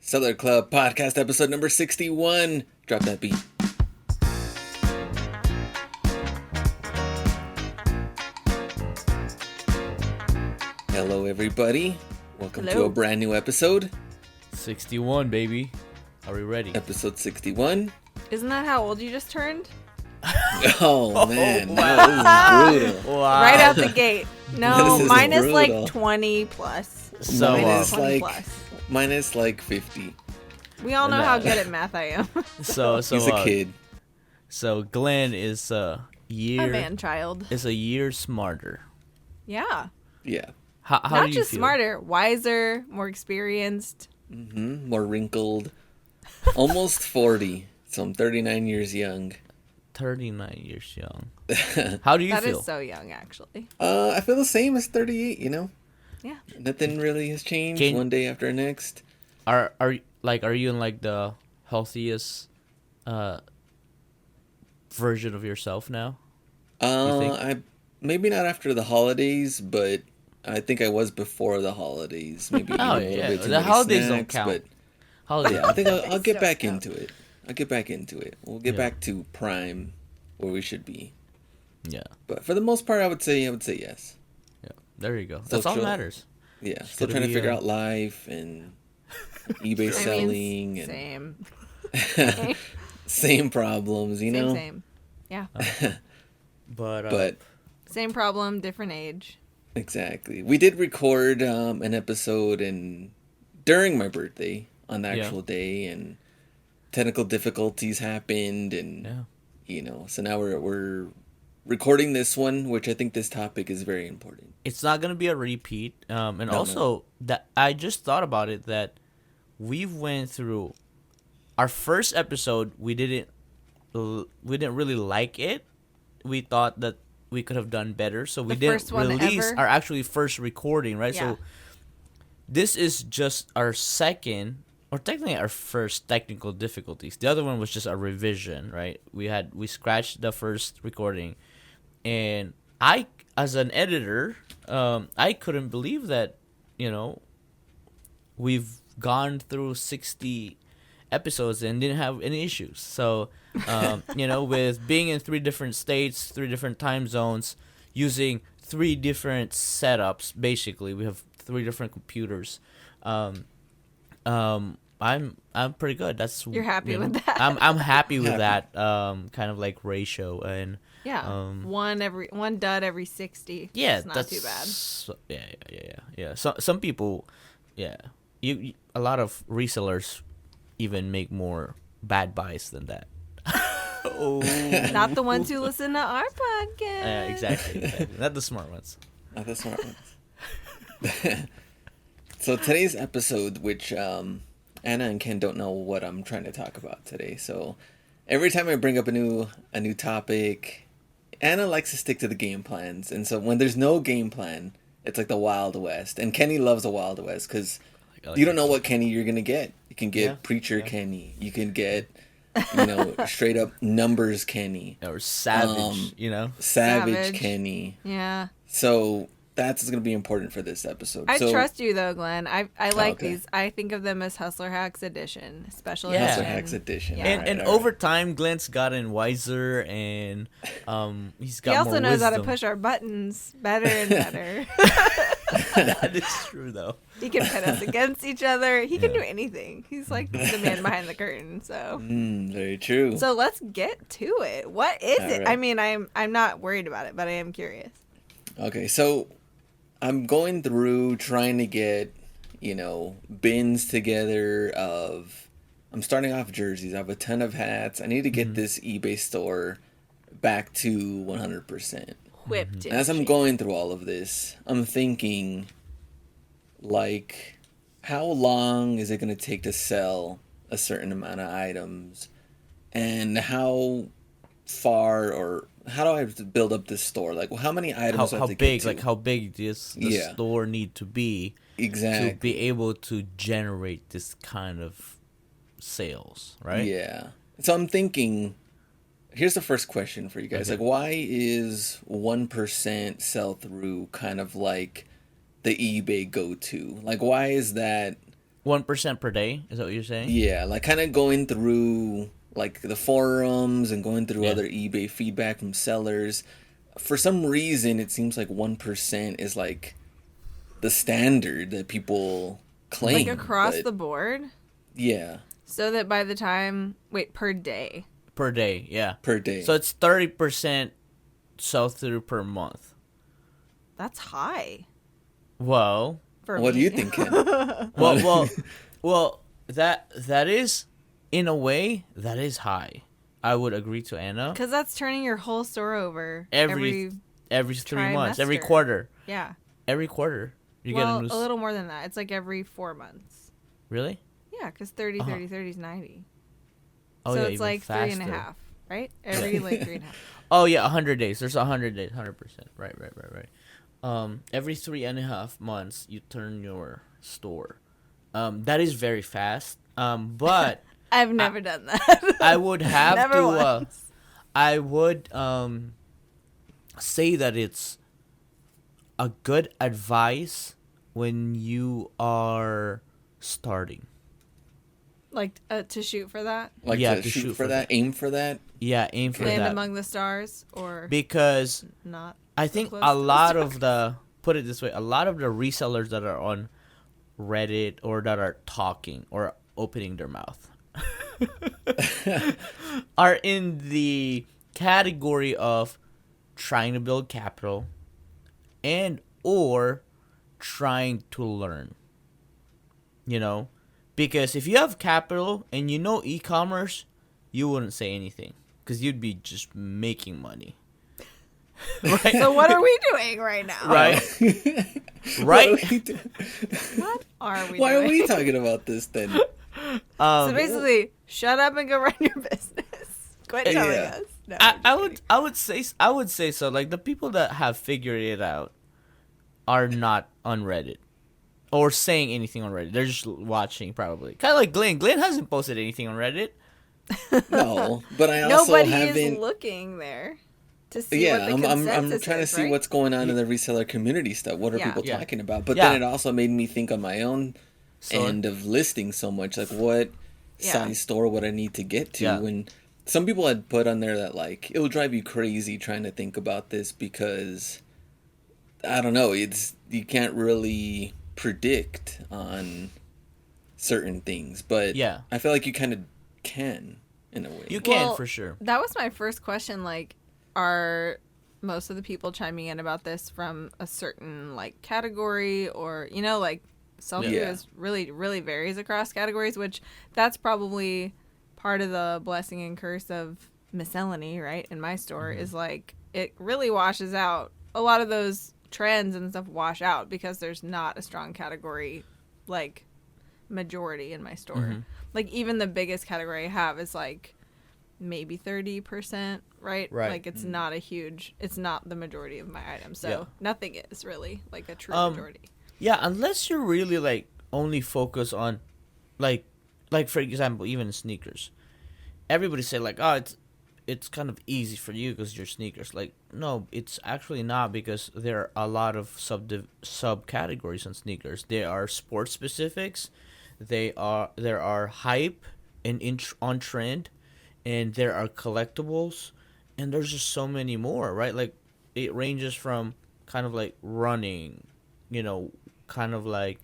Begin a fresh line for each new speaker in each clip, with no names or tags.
Seller Club Podcast episode number 61. Drop that beat. Hello, everybody. Welcome to a brand new episode.
61, baby. Are we ready?
Episode 61.
Isn't that how old you just turned?
Oh, man. That was brutal.
Wow.
Right out the gate. No,
This is
mine is
brutal.
like 20 plus.
So,
Mine is like 50.
We all know how good at math I am.
so
He's a kid.
So Glenn is a year.
A man child.
Is a year smarter.
Yeah.
Yeah.
How
Not
do you
just
feel?
smarter, wiser, more experienced.
More wrinkled. Almost 40. So I'm 39 years young.
39 years young. How do you
That
feel?
is so young, actually.
I feel the same as 38, you know?
Yeah.
Nothing really has changed one day after the next.
Are you in like the healthiest version of yourself now?
I maybe not after the holidays, but I think I was before the holidays. Maybe
Oh,
eating a little
yeah.
bit too
The
many
holidays don't
snacks,
count.
But
Holiday.
yeah, I think I'll get
Don't
back
count.
into it. I'll get back into it. We'll get back to prime where we should be.
Yeah.
But for the most part, I would say yes.
Yeah. There you go. That's all that matters.
Yeah, still
gotta
trying to
be,
figure out life and eBay selling and
Same.
same problems, you know.
Same. Yeah.
But
Same problem, different age.
exactly. We did record an episode during my birthday on the actual day, and technical difficulties happened, and so now we're recording this one, which I think this topic is very important.
it's not gonna be a repeat. Also that I just thought about it that we went through our first episode. We didn't really like it. We thought that we could have done better, so we
The
didn't
first one
release
ever?
our actually first recording, right?
Yeah.
So this is just our second, or technically our first technical difficulties. The other one was just a revision, right? We scratched the first recording, and I, as an editor, I couldn't believe that, we've gone through 60 episodes and didn't have any issues. So, with being in 3 different states, 3 different time zones, using 3 different setups, basically, we have 3 different computers. I'm pretty good.
You're happy with that?
I'm happy with that kind of like ratio, and
Yeah. One dud every 60.
yeah,
It's not too bad.
Yeah. Some people, you a lot of resellers even make more bad buys than that.
Not the ones who listen to our podcast.
Yeah, exactly. Not the smart ones.
Not the smart ones. So today's episode, which Anna and Ken don't know what I'm trying to talk about today. So every time I bring up a new topic, Anna likes to stick to the game plans. And so when there's no game plan, it's like the Wild West. And Kenny loves the Wild West because you don't know what Kenny you're going to get. You can get Preacher Kenny. You can get, straight up numbers Kenny.
Or savage,
Savage Kenny.
Yeah.
So that's going to be important for this episode.
I trust you though, Glenn. I like
okay.
these. I think of them as Hustler Hacks Edition, special
Yeah.
Hustler
edition.
Hacks Edition.
Yeah.
And
All right.
over time, Glenn's gotten wiser, and he's got
He also
more
knows how to
wisdom.
push our buttons better and better.
That is true, though.
He can pit us against each other. He can do anything. He's like the man behind the curtain. So
Very true.
so let's get to it. What is
All
it?
right.
I mean, I'm not worried about it, but I am curious.
Okay, so I'm going through trying to get, bins together I'm starting off jerseys. I have a ton of hats. I need to get this eBay store back to 100%.
Whipped.
As I'm going through all of this, I'm thinking, like, how long is it going to take to sell a certain amount of items? And how far or how do I have to build up this store? Like, how many items do I have to get to?
How big does the store need to be
Exactly.
to be able to generate this kind of sales, right?
Yeah. So I'm thinking, here's the first question for you guys.
Okay.
Like, why is 1% sell through kind of like the eBay go-to? Like, why is that
1% per day. Is that what you're saying?
Yeah, like kind of going through like the forums and going through
Yeah.
other eBay feedback from sellers. For some reason, it seems like 1% is like the standard that people claim.
Like across
but
the board,
yeah,
so that by the time per day.
Per day, yeah.
per day.
So it's 30% sell through per month.
That's high
Well,
for
What
me.
do you think, Ken?
well, that is, in a way, that is high. I would agree to Anna.
Because that's turning your whole store over
Every 3 months, every
trimester.
quarter,
Yeah.
every quarter you
Well,
get a new.
a little more than that. It's like every 4 months.
Really?
Yeah, because 30,
Uh-huh.
30, 30 is 90.
Oh
So
yeah,
it's
even
like
faster.
3.5, right? Every like 3.5.
Oh yeah, 100 days. There's 100 days, 100%. Right. Every 3.5 months you turn your store. That is very fast. But
I've never done that.
I would have
Never
to.
once.
I would say that it's a good advice when you are starting.
Like to shoot for that?
Like
Yeah,
to
to
shoot
shoot
for
for
that, aim for that.
Yeah, aim for
Land
that.
among the stars or
Because
not?
I think
close
a
to the
lot of
stars.
the, put it this way, a lot of the resellers that are on Reddit or that are talking or opening their mouth are in the category of trying to build capital and or trying to learn. You know, because if you have capital and you know e-commerce, you wouldn't say anything because you'd be just making money. Right?
So what are we doing right now?
Right?
What
Right?
are we do-
What are we
Why
doing?
are we talking about this then?
So basically, shut up and go run your business. Quit telling
Yeah.
us. No,
I,
I'm
I
just
would
kidding.
I would say so. Like the people that have figured it out are not on Reddit or saying anything on Reddit. They're just watching probably. Kind of like Glenn. Glenn hasn't posted anything on Reddit.
No, but I also
Nobody
haven't.
is looking there to see
Yeah,
what the
I'm
consensus
trying to
is,
see
right?
what's going on in the reseller community stuff. What are
Yeah.
people
Yeah.
talking about? But
Yeah.
then it also made me think on my own
So
end of listing so much. Like, what
Yeah.
size store would I need to get to?
Yeah.
And some people had put on there that, like, it will drive you crazy trying to think about this because, I don't know, you can't really predict on certain things. But
Yeah.
I feel like you kind of can, in a way.
you can
Well,
for sure.
That was my first question. Like, are most of the people chiming in about this from a certain like category, or like sell-through
Yeah.
is really varies across categories, which that's probably part of the blessing and curse of miscellany, right? In my store is like it really washes out a lot of those trends and stuff wash out because there's not a strong category like majority in my store.
Mhm.
Like even the biggest category I have is like maybe 30%, right?
Right.
Like it's not it's not the majority of my items. So
Yeah.
nothing is really like a true majority.
Yeah, unless you're really like only focus on like for example, even sneakers. Everybody say like, "Oh, it's kind of easy for you because you're sneakers." Like, no, it's actually not because there are a lot of subcategories on sneakers. There are sports specifics, there are hype and on trend, and there are collectibles, and there's just so many more, right? Like it ranges from kind of like running, kind of like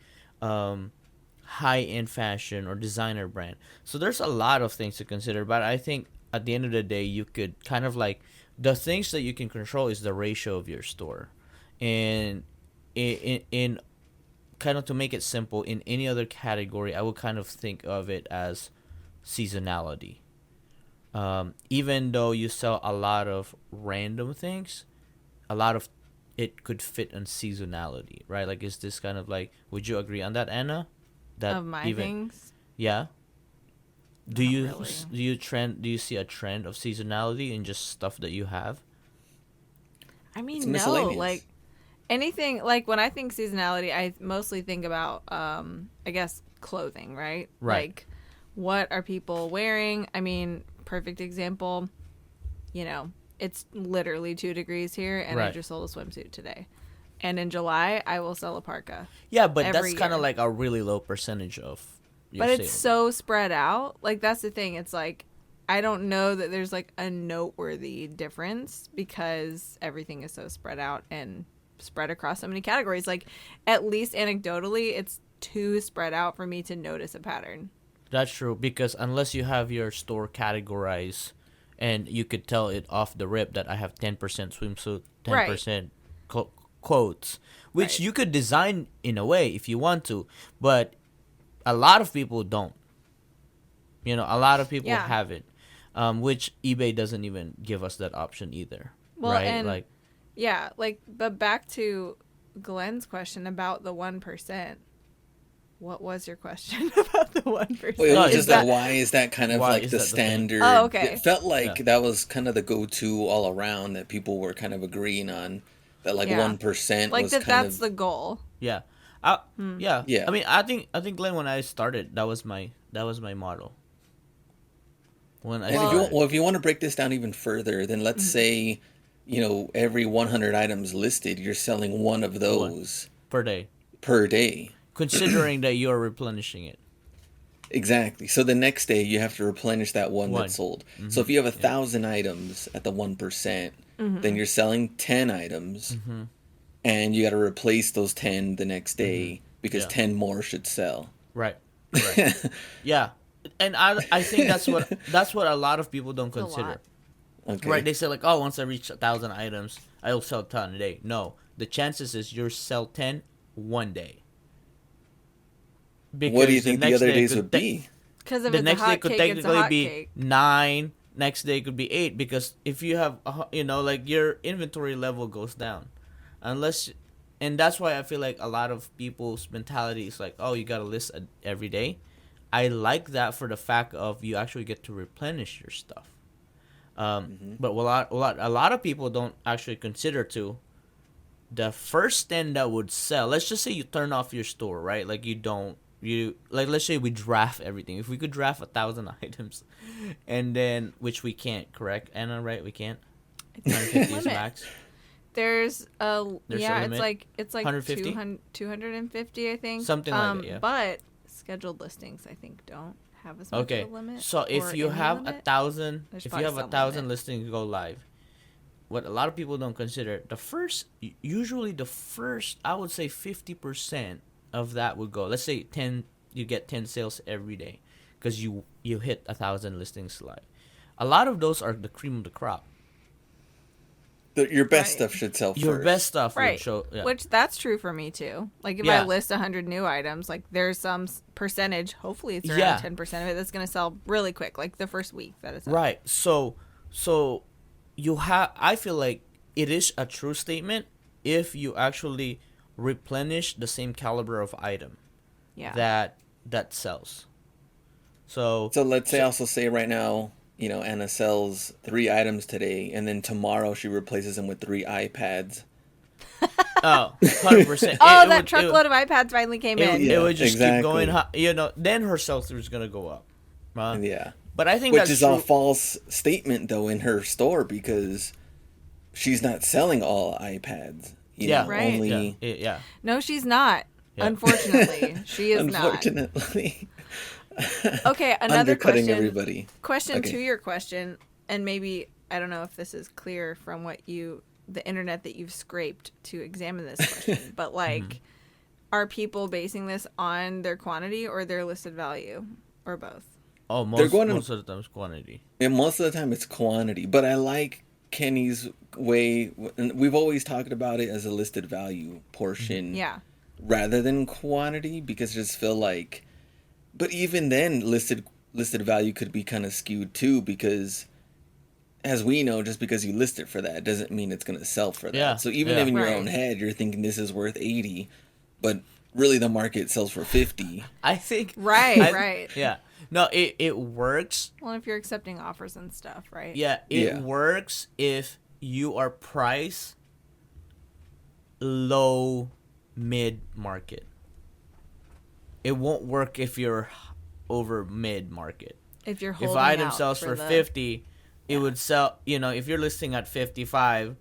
high-end fashion or designer brand. So there's a lot of things to consider, but I think at the end of the day you could kind of like the things that you can control is the ratio of your store. And in kind of to make it simple, in any other category I would kind of think of it as seasonality. Even though you sell a lot of random things, a lot of it could fit on seasonality, right? Like, is this kind of like, would you agree on that, Anna? That
Of my things.
Yeah. Do
Not
you
really.
do you see a trend of seasonality in just stuff that you have?
I
It's
mean, no,
miscellaneous.
like anything. Like when I think seasonality, I mostly think about, I guess, clothing, right?
Right.
Like, what are people wearing? I mean, perfect example. It's literally 2 degrees here, and I
Right.
just sold a swimsuit today. And in July, I will sell a parka.
Yeah, but
every
that's kind of
year.
like a really low percentage of your
But it's
sales.
so spread out. Like, that's the thing. It's like, I don't know that there's like a noteworthy difference because everything is so spread out and spread across so many categories. Like, at least anecdotally, it's too spread out for me to notice a pattern.
That's true, because unless you have your store categorized and you could tell it off the rip that I have 10% swimsuit, 10% quotes, which
Right.
you could design in a way if you want to, but a lot of people don't. You know, a lot of people
Yeah.
have it, which eBay doesn't even give us that option either.
Well,
right?
and
Like,
yeah, like, but back to Glenn's question about the 1%. What was your question about the 1%?
Well, it
No,
was
is
just that,
that-
why is that kind of
why
like
is
the
that the thing?
standard?
Oh, okay.
It felt like
Yeah.
that was kind of the go-to all around, that people were kind of agreeing on, that like
Yeah.
1%
Like
was
that.
kind
That's
of
the goal.
yeah,
Hmm.
yeah.
Yeah.
I mean, I think Glenn, when I started, that was my model. When I
And
started.
if you want to break this down even further, then let's say, every 100 items listed, you're selling one of those
per day,
per day.
considering that you're replenishing it.
Exactly. So the next day you have to replenish that one
One.
that's sold. So if you have 1,000 items at the 1%,
Mm-hmm.
then you're selling 10 items, and you got to replace those 10 the next day because
Yeah.
10 more should sell.
Right. Yeah, and I think that's what a lot of people don't
a
consider.
lot.
Okay.
Right? They say like, oh, once I reach 1,000 items, I'll sell 10 a day. No, the chances is you'll sell 10 one day.
What do you think the
next
other
day
days
could
would be?
Because if
The
it's
next
a
day
hot
could
cake, it's a
technically
hot
be
cake.
9. Next day could be 8, because if you have, like your inventory level goes down, and that's why I feel like a lot of people's mentality is like, oh, you gotta list every day. I like that for the fact of you actually get to replenish your stuff. But a lot of people don't actually consider too. The first 10 that would sell. Let's just say you turn off your store, right? Like let's say we draft everything. If we could draft 1,000 items, and then which we can't, correct, Anna? Right? We can't. 150 is
Limit.
max.
There's a
There's a
yeah,
limit?
it's like
150?
250, I think.
Something like that, yeah.
But scheduled listings, I think, don't have as much
Okay,
of a limit.
so if
or
you
any
have
limit.
1,000,
There's
if you
probably
have
some
1,000
limit.
listings go live, what a lot of people don't consider, usually the first, I would say 50% of that would go. Let's say 10, you get 10 sales every day, because you hit 1,000 listings live. A lot of those are the cream of the crop.
Your best
Right.
stuff should sell first.
Your best stuff would
Right.
show. Yeah.
Which that's true for me too. Like if
Yeah.
I list 100 new items, like there's some percentage, hopefully it's around
Yeah.
10% of it that's going to sell really quick, like the first week that it's up.
Right. So you have. I feel like it is a true statement if you actually replenish the same caliber of item
Yeah.
that sells. So
Let's say also say right now, Anna sells 3 items today, and then tomorrow she replaces them with 3 iPads.
100%.
Oh, that truckload of iPads finally came in.
It
Yeah,
would just
exactly.
keep going. Then her sell through is gonna go up.
Yeah.
But I think
Which
that's
is
true.
a false statement, though, in her store, because she's not selling all iPads.
Yeah.
Right.
Only,
Yeah.
No, she's not.
Yeah.
Unfortunately, she is
unfortunately,
not. Okay, another
undercutting
question.
everybody.
Question
Okay.
to your question, and maybe I don't know if this is clear from the internet that you've scraped to examine this question, but like, are people basing this on their quantity or their listed value, or both?
Oh,
They're going to-
most of the time it's quantity.
And most of the time it's quantity, but I like Kenny's way, and we've always talked about it as a listed value portion
Yeah.
rather than quantity, because I just feel like, but even then listed value could be kind of skewed too, because as we know, just because you list it for that doesn't mean it's going to sell for that.
Yeah,
So even
yeah.
if in your
Right.
own head you're thinking this is worth 80, but really the market sells for 50.
I think.
Right, right.
Yeah. No, it works.
Well, if you're accepting offers and stuff, right?
Yeah, it
Yeah.
works if you are priced low mid market. It won't work if you're over mid market.
If you're holding
If item
out
sells for
the-
50, it would sell, if you're listing at 55,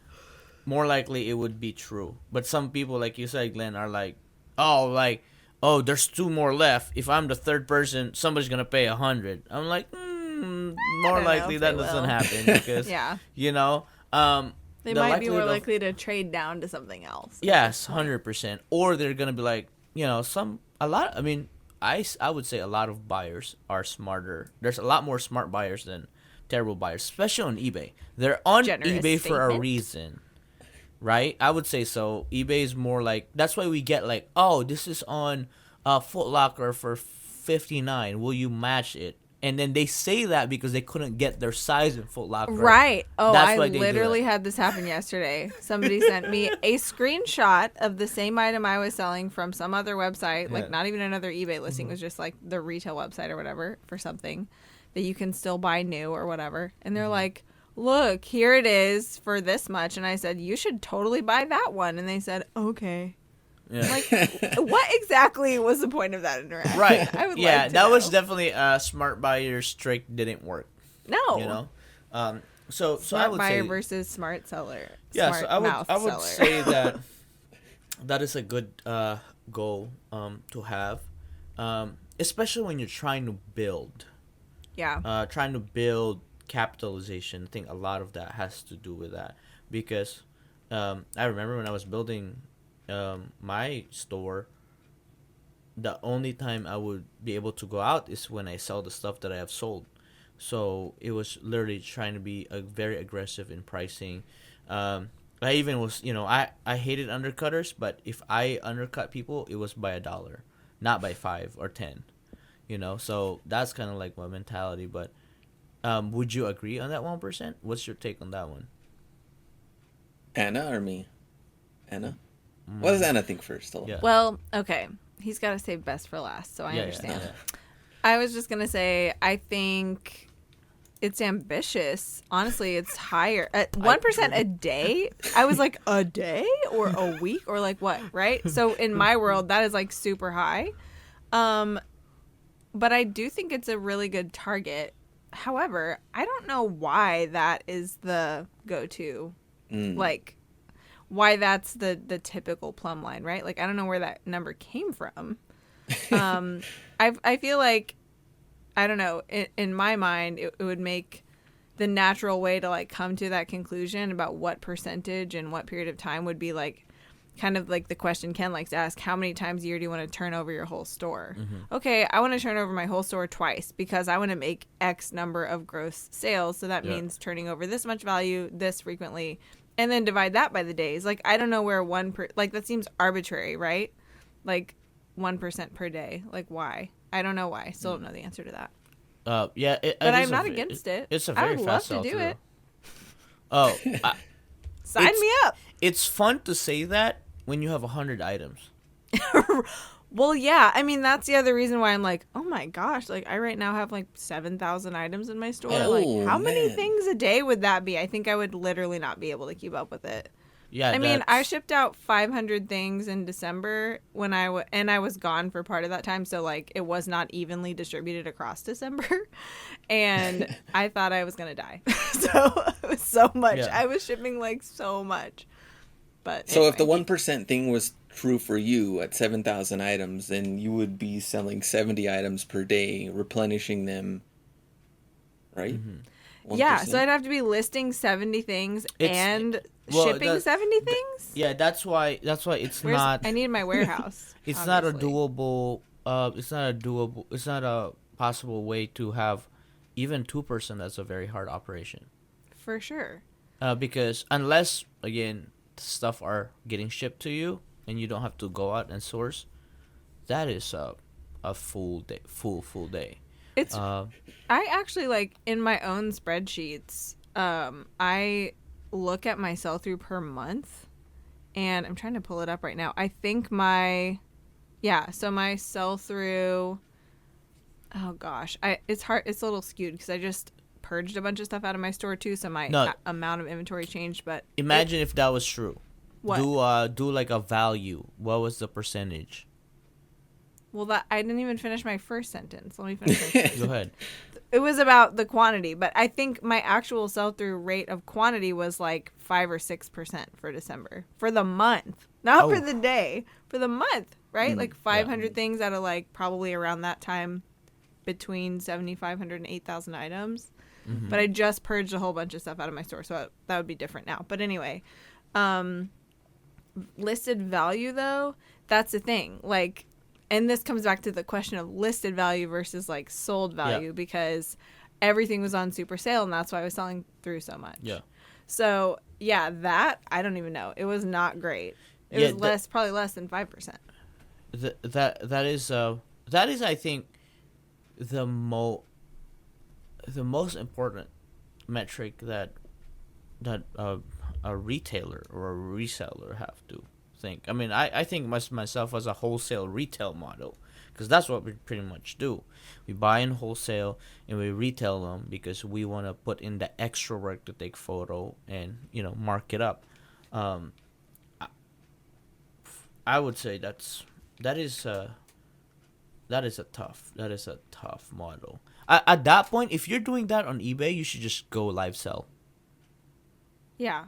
more likely it would be true. But some people, like you said, Glenn, are oh, there's 2 more left. If I'm the third person, somebody's gonna pay 100. I'm like, more likely that doesn't happen because,
yeah,
you know,
they might be more likely to trade down to something else.
Yes, 100%. Or they're gonna be like, you know, I mean, I would say a lot of buyers are smarter. There's a lot more smart buyers than terrible buyers, especially on eBay. They're on eBay for a reason, right? I would say so. eBay is more like, that's why we get like, oh, this is on Foot Locker for $59. Will you match it? And then they say that because they couldn't get their size in Foot Locker.
Right. Oh, I literally had this happen yesterday. Somebody sent me a screenshot of the same item I was selling from some other website, like not even another eBay listing. It was just like the retail website or whatever for something that you can still buy new or whatever. And they're like, look, here it is for this much. And I said, you should totally buy that one. And they said, okay.
Yeah.
Like, what exactly was the point of that interaction?
Right.
I would
yeah,
like to
that
know.
was definitely a smart buyer's trick. Didn't work.
No.
You know? So
smart
I would
buyer
say,
versus smart seller.
Yeah,
smart
so I would
seller.
say that is a good goal to have, especially when you're trying to build.
Yeah.
Trying to build capitalization. I think a lot of that has to do with that because I remember when I was building my store, the only time I would be able to go out is when I sell the stuff that I have sold. So it was literally trying to be very aggressive in pricing. I even was, you know, I hated undercutters, but if I undercut people, it was by $1, not by 5 or 10. You know, so that's kind of like my mentality. But would you agree on that 1%? What's your take on that one?
Anna or me? Anna? What does Anna think first?
Yeah.
Well, okay. He's got to save best for last, so I understand.
Yeah.
I was just going to say, I think it's ambitious. Honestly, it's higher. At 1% a day? I was like, a day or a week or like what, right? So in my world, that is like super high. But I do think it's a really good target. However, I don't know why that is the go-to. Like, why that's the typical plumb line, right? Like, I don't know where that number came from. I feel like, I don't know, in my mind, it would make the natural way to, like, come to that conclusion about what percentage and what period of time would be, like, kind of like the question Ken likes to ask, how many times a year do you want to turn over your whole store? Okay, I want to turn over my whole store twice because I want to make X number of gross sales. So that means turning over this much value this frequently. And then divide that by the days. Like, I don't know where like, that seems arbitrary, right? Like, 1% per day. Like, why? I don't know why. Still don't know the answer to that.
Yeah.
But I'm not against it.
It's a very
I would
fast
love to do it.
Oh.
Sign me up.
It's fun to say that when you have 100 items.
Well, yeah. I mean, that's the other reason why I'm like, oh my gosh. Like, I right now have like 7,000 items in my store.
Oh,
like, how many
man.
things a day would that be? I think I would literally not be able to keep up with it.
Yeah.
I mean, I shipped out 500 things in December when and I was gone for part of that time. So, like, it was not evenly distributed across December. And I thought I was going to die. So, it was so much.
Yeah.
I was shipping, like, so much. But
So
anyway.
if the 1% thing was true for you at 7,000 items, then you would be selling 70 items per day, replenishing them, right? 1%?
Yeah, so I'd have to be listing 70 things and shipping 70 things?
Yeah, that's why it's not.
I need my warehouse.
It's
obviously.
It's not a possible way to have even 2%. That's a very hard operation.
For sure.
Because unless, again, stuff are getting shipped to you and you don't have to go out and source, that is a full day.
It's I actually, like, in my own spreadsheets, I look at my sell through per month, and I'm trying to pull it up right now. I think my sell through, oh gosh, it's hard, it's a little skewed because I just purged a bunch of stuff out of my store too, so my amount of inventory changed. But
imagine if that was true.
What?
Do like a value. What was the percentage?
Well, that I didn't even finish my first sentence. Let me finish my first.
Go ahead.
It was about the quantity, but I think my actual sell-through rate of quantity was like 5 or 6% for December for the month, not for the day, for the month, right? Like 500 things out of like probably around that time, between 7,500 and 8,000 items. Mm-hmm. But I just purged a whole bunch of stuff out of my store, so that would be different now. But anyway, listed value though, that's the thing. Like. And this comes back to the question of listed value versus like sold value because everything was on super sale and that's why I was selling through so much. Yeah. So yeah, that I don't even know. It was not great. It was probably less than 5%.
That is I think the most important metric that a retailer or a reseller have to think. I mean, I think myself as a wholesale retail model because that's what we pretty much do. We buy in wholesale and we retail them because we want to put in the extra work to take photo and mark it up. I would say that is a tough model. At that point, if you're doing that on eBay, you should just go live sell.
Yeah.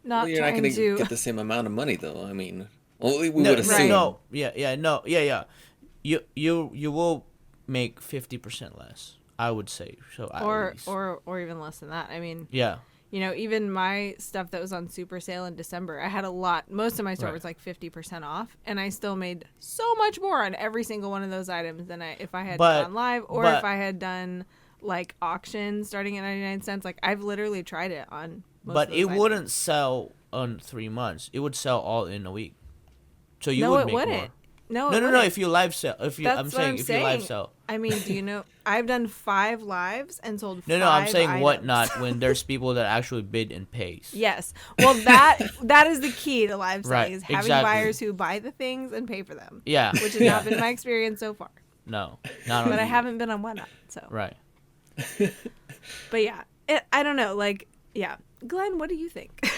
You're not going to get the same amount of money, though. I mean, we would assume.
No, yeah. You will make 50% less, I would say. So
or even less than that. I mean, yeah. Even my stuff that was on super sale in December, I had a lot. Most of my store was like 50% off, and I still made so much more on every single one of those items than if I had gone live or if I had done like auctions starting at 99 cents. Like I've literally tried it on.
But it wouldn't sell on 3 months. It would sell all in a week. So you would make more. No, if you live sell. I'm saying if you live sell.
I mean, do you know? I've done 5 lives and sold 5
I'm saying
items.
whatnot when there's people that actually bid and pays.
Yes. Well, that is the key to live selling is having buyers who buy the things and pay for them.
Yeah.
Which has not been my experience so far.
No.
But I haven't been on whatnot. So.
Right.
But yeah, I don't know. Like, yeah. Glenn, what do you think?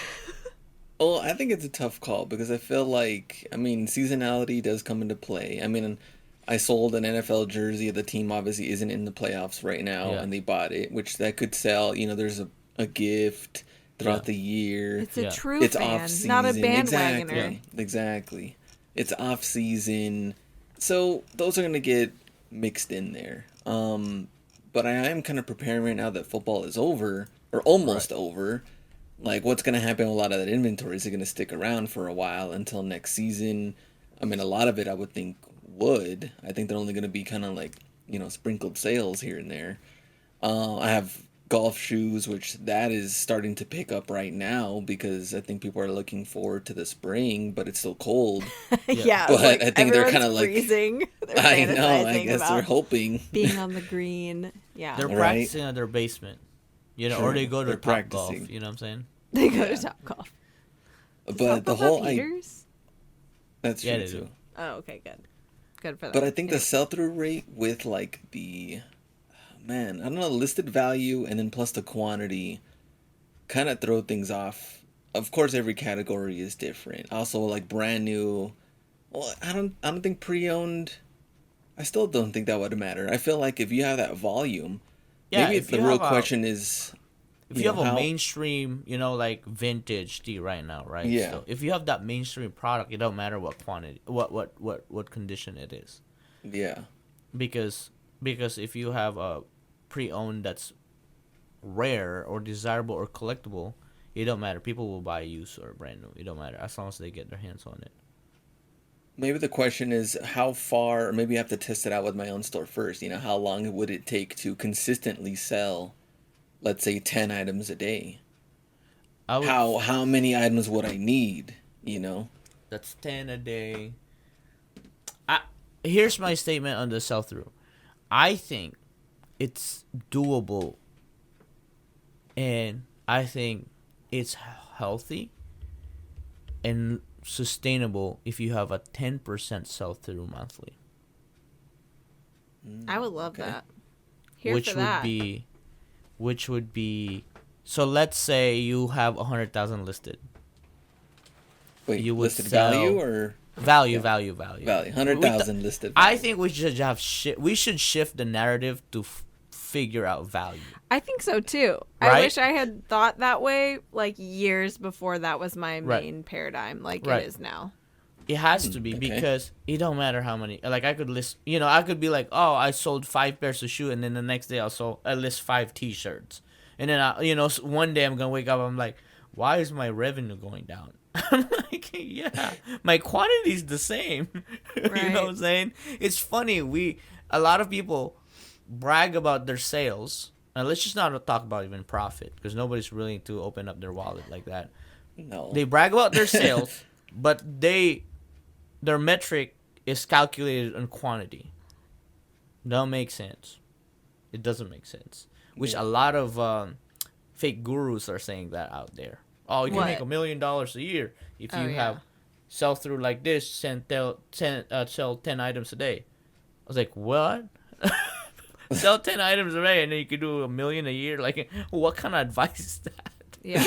Well, I think it's a tough call because I feel like, seasonality does come into play. I mean, I sold an NFL jersey. The team obviously isn't in the playoffs right now, and they bought it, which that could sell. There's a gift throughout the year.
It's a true fan, off-season. Not a bandwagoner.
Exactly. It's off-season. So those are going to get mixed in there. But I am kind of preparing right now that football is over, or almost over. Like, what's going to happen with a lot of that inventory? Is it going to stick around for a while until next season? I mean, a lot of it I would think would. I think they're only going to be kind of like, sprinkled sales here and there. I have golf shoes, which that is starting to pick up right now because I think people are looking forward to the spring, but it's still cold.
Yeah,
but I think they're kind of like
freezing.
I know. I guess they're hoping
being on the green. Yeah,
they're practicing at their basement. Or they go to Top Golf. You know what I'm saying?
They go to Top Golf.
But the whole that's true too.
Do. Oh, okay, good for them.
But I think the sell-through rate with like the listed value and then plus the quantity kind of throw things off. Of course, every category is different. Also, like brand new. Well, I don't think pre-owned. I still don't think that would matter. I feel like if you have that volume.
Yeah,
maybe the real question is,
if you have a mainstream, like vintage tee right now, right?
Yeah.
So if you have that mainstream product, it don't matter what quantity, what condition it is.
Yeah.
Because if you have a pre-owned that's rare or desirable or collectible, it don't matter. People will buy used or brand new. It don't matter as long as they get their hands on it.
Maybe the question is how far, or maybe I have to test it out with my own store first. How long would it take to consistently sell, let's say, 10 items a day? How many items would I need,
That's 10 a day. Here's my statement on the sell-through. I think it's doable, and I think it's healthy and sustainable if you have a 10% sell-through monthly.
I would love that.
Which would be so let's say you have 100,000 listed.
Wait, you would listed value or
Value.
Value.
We
100,000 listed.
I
Value.
think we should have we should shift the narrative to figure out value.
I think so too.
Right?
I wish I had thought that way like years before that was my
Right.
main paradigm like
Right.
it is now.
It has to be
okay.
because it don't matter how many. Like I could list, I could be like, oh, I sold 5 pairs of shoes, and then the next day I list 5 T-shirts, and then one day I'm gonna wake up, I'm like, why is my revenue going down? I'm like, yeah, my quantity's the same. You know
Right.
what I'm saying? It's funny. A lot of people brag about their sales. And let's just not talk about even profit because nobody's willing to open up their wallet like that.
No.
They brag about their sales, but their metric is calculated on quantity. Don't make sense. It doesn't make sense. Which a lot of fake gurus are saying that out there. Oh, you can make $1 million a year if you have sell through like this, sell 10 items a day. I was like, what? Sell 10 items a day and then you can do $1 million a year? Like, what kind of advice is that?
Yeah.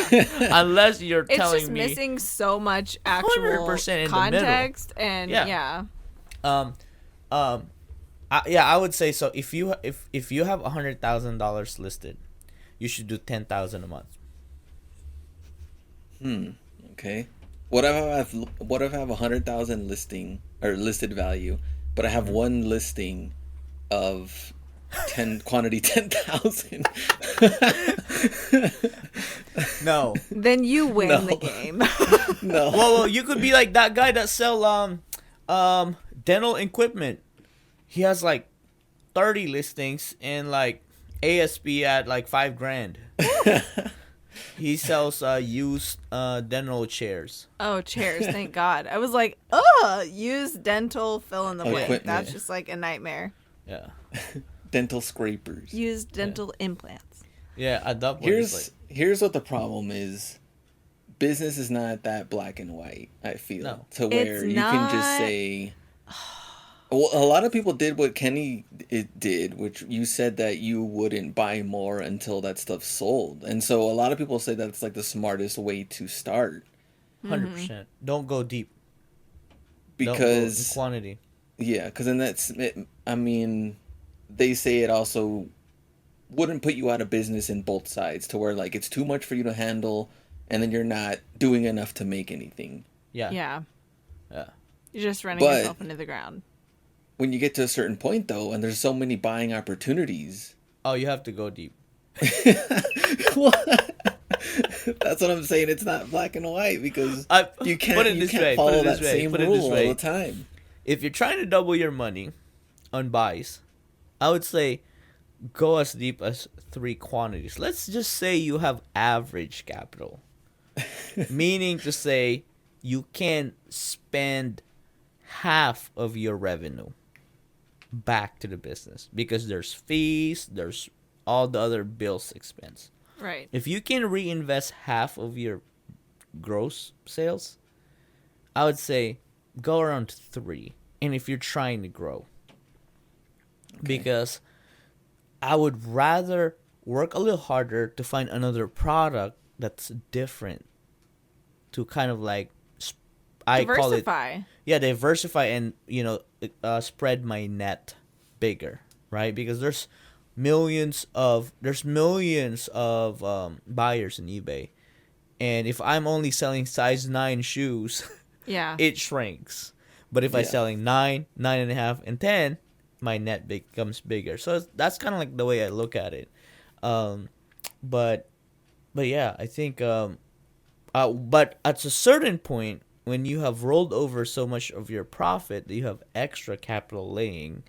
Unless you're
It's
telling
just
me
missing so much actual
100% in
context and
Yeah. I would say so. If you have $100,000 listed, you should do 10,000 a month.
Okay. What if I have 100,000 listed value, but I have one listing of 10,000.
No.
Then you win
No.
the game.
No.
Well, you could be like that guy that sell dental equipment. He has like 30 listings and like ASP at like $5,000. He sells used dental chairs.
Oh, chairs, thank God. I was like, use dental fill in the blank.
Equipment.
That's just like a nightmare.
Yeah.
Dental scrapers.
Use dental implants.
Yeah, at that point it's like,
Here's what the problem is. Business is not that black and white, I feel.
No.
To where
It's
you can just
not.
say. Well, a lot of people did what Kenny did, which you said that you wouldn't buy more until that stuff sold. And so a lot of people say that's like the smartest way to start.
100%. Don't go deep. Don't go in
Because,
quantity.
yeah, because then I mean, they say it also wouldn't put you out of business in both sides to where like it's too much for you to handle and then you're not doing enough to make anything.
Yeah.
Yeah.
Yeah.
You're just running
But-
yourself into the ground.
When you get to a certain point though, and there's so many buying opportunities.
Oh, you have to go deep.
That's what I'm saying. It's not black and white because you can't
put it this way,
follow
put it
that
this way,
same
put it this
rule all
way.
the time.
If you're trying to double your money on buys, I would say go as deep as 3 quantities. Let's just say you have average capital. Meaning to say you can spend half of your revenue back to the business because there's fees, there's all the other bills expense.
Right.
If you can reinvest half of your gross sales, I would say go around 3. And if you're trying to grow, because I would rather work a little harder to find another product that's different to kind of like, I call it,
Diversify.
yeah, diversify and, spread my net bigger, right? Because there's millions of buyers in eBay. And if I'm only selling size 9 shoes,
Yeah.
it shrinks. But if I'm
Yeah.
selling 9, 9.5, and 10, my net becomes bigger. So that's kind of like the way I look at it. But yeah, I think. But at a certain point, when you have rolled over so much of your profit that you have extra capital laying,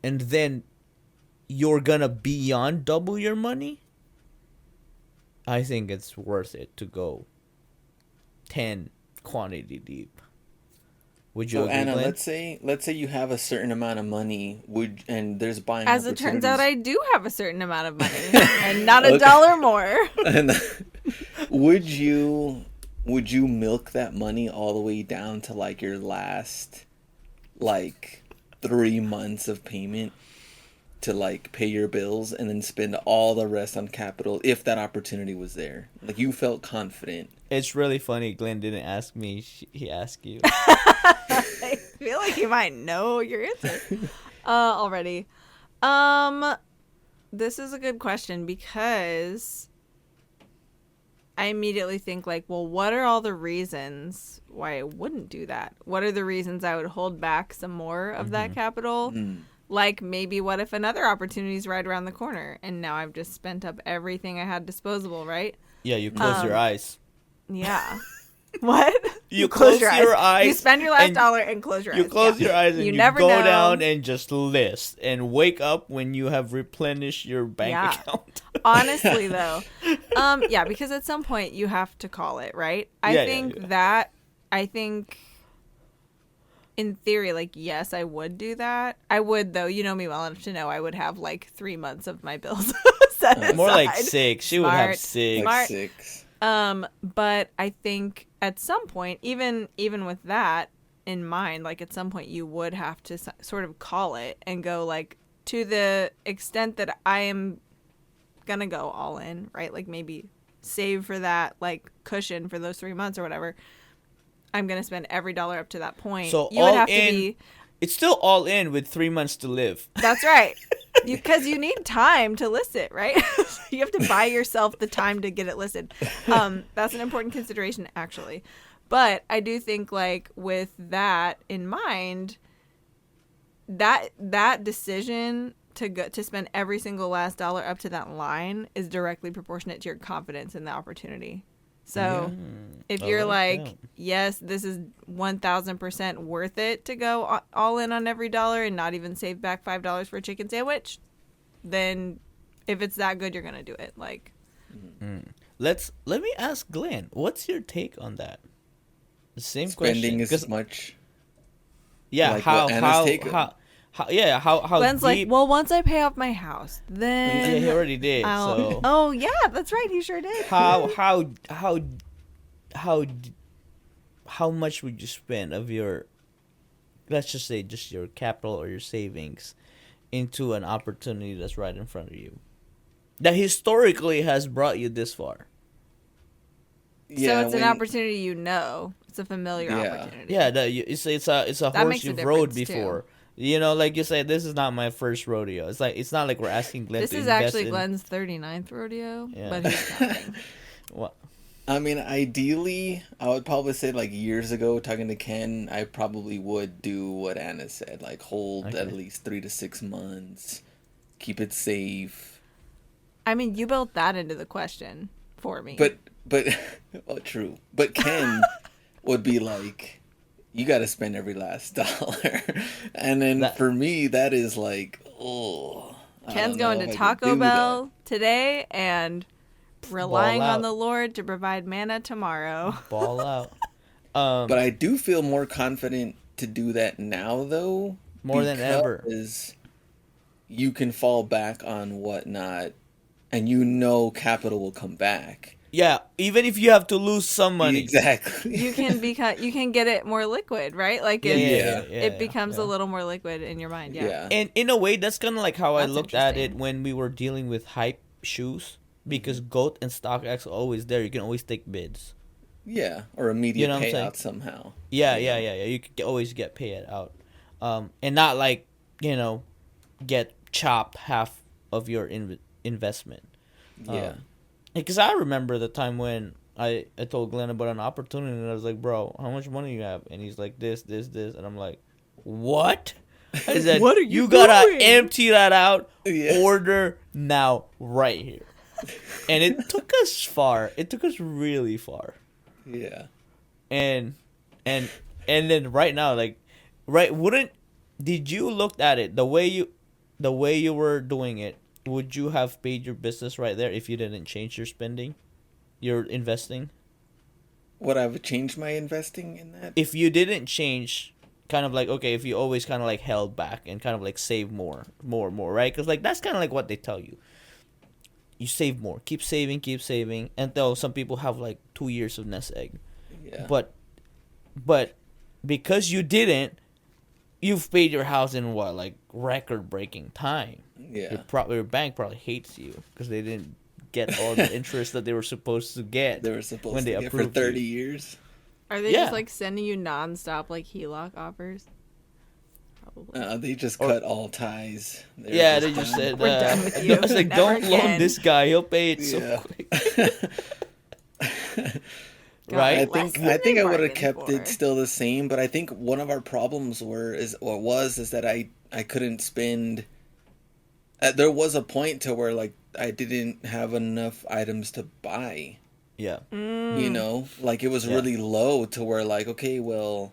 and then you're gonna beyond double your money, I think it's worth it to go 10 quantity deep. Would you
So
agree,
Anna,
Glenn?
let's say you have a certain amount of money, and there's buying.
As it turns out, I
opportunities.
do have a certain amount of money and not a dollar more.
And would you milk that money all the way down to like your last 3 months of payment? to like pay your bills and then spend all the rest on capital if that opportunity was there. Like you felt confident.
It's really funny. Glenn didn't ask me. He asked you.
I feel like you might know your answer already. This is a good question because I immediately think like, well, what are all the reasons why I wouldn't do that? What are the reasons I would hold back some more of that capital? Like maybe what if another opportunity is right around the corner and now I've just spent up everything I had disposable, right?
Yeah, you close your eyes.
Yeah. What?
You close your eyes.
You spend your last dollar and close your eyes.
You close your eyes and you
never
go
know.
down and just list and wake up when you have replenished your bank account.
Honestly, though, yeah, because at some point you have to call it, right? I think in theory, like, yes, I would do that. I would, though. You know me well enough to know I would have like 3 months of my bills set aside.
More like 6. She would have 6.
Like 6.
But I think at some point, even with that in mind, like at some point you would have to sort of call it and go like, to the extent that I am gonna go all in, right? Like maybe save for that like cushion for those 3 months or whatever. I'm gonna spend every dollar up to that point.
So
you would have to be.
It's still all in with 3 months to live.
That's right. Because you need time to list it, right? You have to buy yourself the time to get it listed. That's an important consideration, actually. But I do think, like, with that in mind, that decision to spend every single last dollar up to that line is directly proportionate to your confidence in the opportunity. So if you're like, yes, this is 1,000% worth it to go all in on every dollar and not even save back $5 for a chicken sandwich, then if it's that good, you're going to do it. Like,
Let me ask Glenn, what's your take on that? The same
Spending
question.
as much.
Yeah,
like
how
Glenn's
deep,
like, well, once I pay off my house, then
yeah, he already did.
I'll...
So
Oh yeah, that's right, he sure did.
how much would you spend of your, let's just say, just your capital or your savings into an opportunity that's right in front of you that historically has brought you this far?
Yeah, so it's an opportunity, it's a familiar opportunity.
Yeah, it's a horse you've rode before.
Too.
You know, like you say, this is not my first rodeo. It's not like we're asking Glenn to invest in.
This is actually Glenn's 39th rodeo, but he's counting.
What?
I mean, ideally, I would probably say like years ago, talking to Ken, I probably would do what Anna said, like hold at least 3 to 6 months, keep it safe.
I mean, you built that into the question for me.
But well, true. But Ken would be like, you got to spend every last dollar. And then for me, that is like, oh.
Ken's going to Taco Bell today and relying on the Lord to provide manna tomorrow.
Ball out.
But I do feel more confident to do that now, though.
More than ever.
Because you can fall back on whatnot, and you know capital will come back.
Yeah, even if you have to lose some money.
Exactly.
You can get it more liquid, right? Like it becomes a little more liquid in your mind. Yeah.
And in a way, that's kind of like how I looked at it when we were dealing with hype shoes, because GOAT and StockX are always there. You can always take bids.
Yeah, or immediate payout somehow.
Yeah. You could always get paid out, and not like get chopped half of your investment.
Yeah.
Because I remember the time when I told Glenn about an opportunity, and I was like, bro, how much money you have? And he's like, this. And I'm like, what? I said,
what are you
gotta
doing?
empty that out. Yeah. Order now, right here. And it took us far. It took us really far.
Yeah.
And then right now, did you look at it the way you were doing it? Would you have paid your business right there if you didn't change your spending, your investing?
Would I have changed my investing in that?
If you didn't change, kind of like, okay, if you always kind of like held back and kind of like save more, right? Because like that's kind of like what they tell you. You save more, keep saving, until some people have like 2 years of nest egg.
Yeah.
But because you didn't, you've paid your house in what, like record-breaking time.
Yeah.
Your bank probably hates you because they didn't get all the interest that they were supposed to get.
They were supposed
when
to
they
get for
approved
30
you.
years.
Are they
Yeah.
just like sending you nonstop like HELOC offers? Probably.
They just cut all ties.
They just
done.
said,
We're done with you.
It's like,
Never
don't loan
again."
this guy. He'll pay it so
Yeah.
quick.
Got
Right?
I
less
think
than
I think
they
I would have
bargained
kept
for.
it still the same, but I think one of our problems was that I couldn't spend. There was a point to where like I didn't have enough items to buy.
Yeah.
You know, like it was really low to where like, okay, well,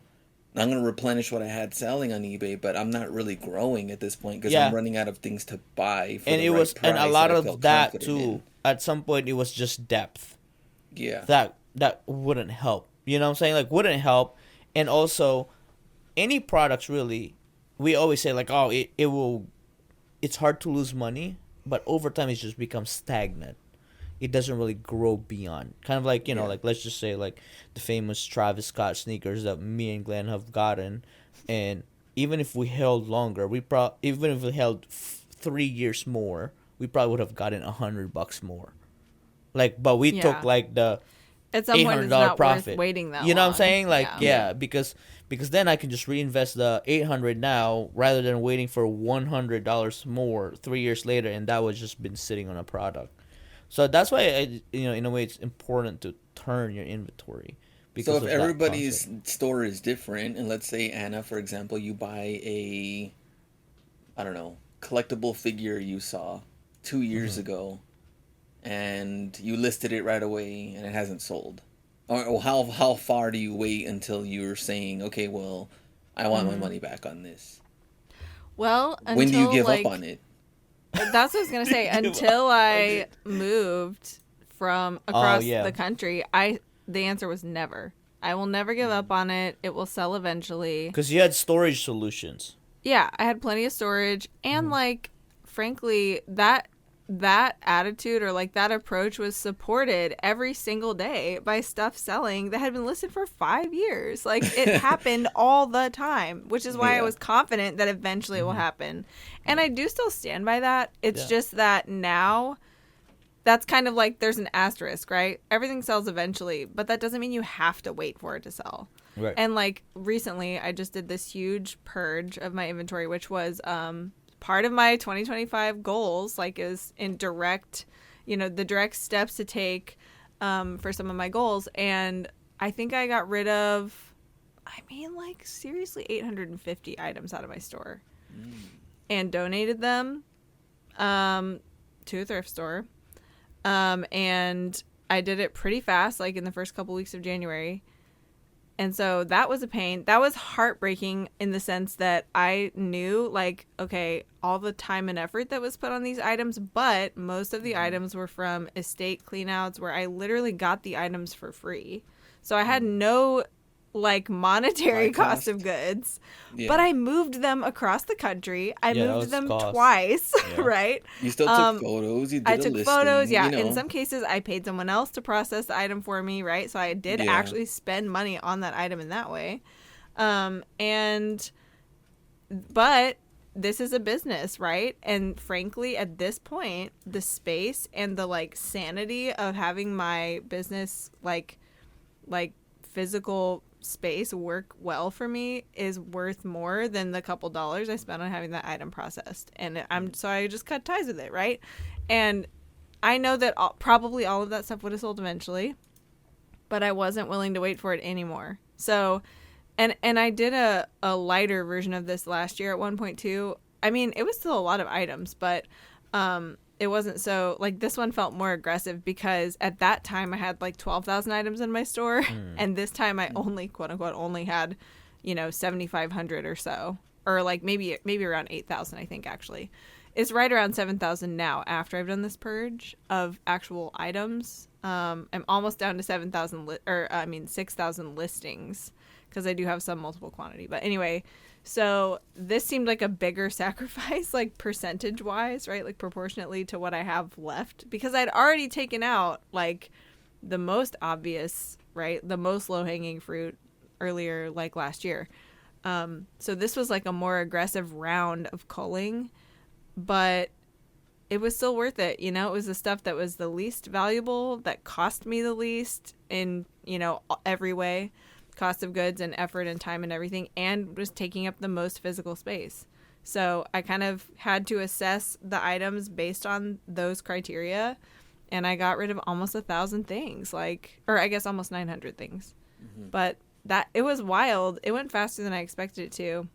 I'm gonna replenish what I had selling on eBay, but I'm not really growing at this point because I'm running out of things to buy. For
And
the
it
right
was, and a
price
lot
that I
of
felt
that
confident
too.
in.
At some point, it was just depth.
Yeah.
That wouldn't help. You know what I'm saying? Like, wouldn't help. And also, any products really, we always say like, oh, it will. It's hard to lose money, but over time, it just becomes stagnant. It doesn't really grow beyond. Kind of like, like let's just say like the famous Travis Scott sneakers that me and Glenn have gotten, and even if we held longer, even if we held 3 years more, we probably would have gotten $100 more. Like, but we took like the
at some point it's not
profit.
worth waiting that long.
You know what I'm saying? Like, because then I can just reinvest the $800 now rather than waiting for $100 more 3 years later, and that was just been sitting on a product. So that's why in a way it's important to turn your inventory.
So if everybody's store is different, and let's say Anna, for example, you buy a, I don't know, collectible figure you saw 2 years ago, and you listed it right away, and it hasn't sold. Or how far do you wait until you're saying, okay, well, I want my money back on this?
Well,
when do you give up on it?
That's what I was gonna say. Until I moved from across the country, the answer was never. I will never give up on it. It will sell eventually.
Because you had storage solutions.
Yeah, I had plenty of storage, and like, frankly, that attitude or like that approach was supported every single day by stuff selling that had been listed for 5 years. Like, it happened all the time, which is why I was confident that eventually it will happen. And I do still stand by that. It's just that now that's kind of like there's an asterisk, right? Everything sells eventually, but that doesn't mean you have to wait for it to sell.
Right.
And like recently I just did this huge purge of my inventory, which was part of my 2025 goals, like is in direct, the direct steps to take for some of my goals. And I think I got rid of, like seriously 850 items out of my store and donated them to a thrift store. And I did it pretty fast, like in the first couple weeks of January. And so that was a pain. That was heartbreaking in the sense that I knew, like, okay, all the time and effort that was put on these items, but most of the items were from estate cleanouts where I literally got the items for free. So I had no, like, monetary cost of goods, but I moved them across the country. I moved them twice, right?
You still took photos. You did
I took
listing,
photos, In some cases, I paid someone else to process the item for me, right? So I did actually spend money on that item in that way. But this is a business, right? And frankly, at this point, the space and the, like, sanity of having my business, like physical space work well for me is worth more than the couple dollars I spent on having that item processed. And so I just cut ties with it, right? And I know that probably all of that stuff would have sold eventually, but I wasn't willing to wait for it anymore. So, and I did a lighter version of this last year at 1.2. I mean, it was still a lot of items, but it wasn't so, like, this one felt more aggressive because at that time I had like 12,000 items in my store, and this time I only, quote unquote, only had, 7,500 or so, or like maybe around 8,000, I think, actually. It's right around 7,000 now after I've done this purge of actual items. I'm almost down to 6,000 listings because I do have some multiple quantity. But anyway, so this seemed like a bigger sacrifice, like percentage wise, right? Like proportionately to what I have left, because I'd already taken out like the most obvious, right? The most low hanging fruit earlier, like last year. So this was like a more aggressive round of culling, but it was still worth it. You know, it was the stuff that was the least valuable, that cost me the least in, you know, every way, cost of goods and effort and time and everything, and was taking up the most physical space. So I kind of had to assess the items based on those criteria, and I got rid of almost 1,000 things, or I guess almost 900 things. Mm-hmm. But it was wild. It went faster than I expected it to.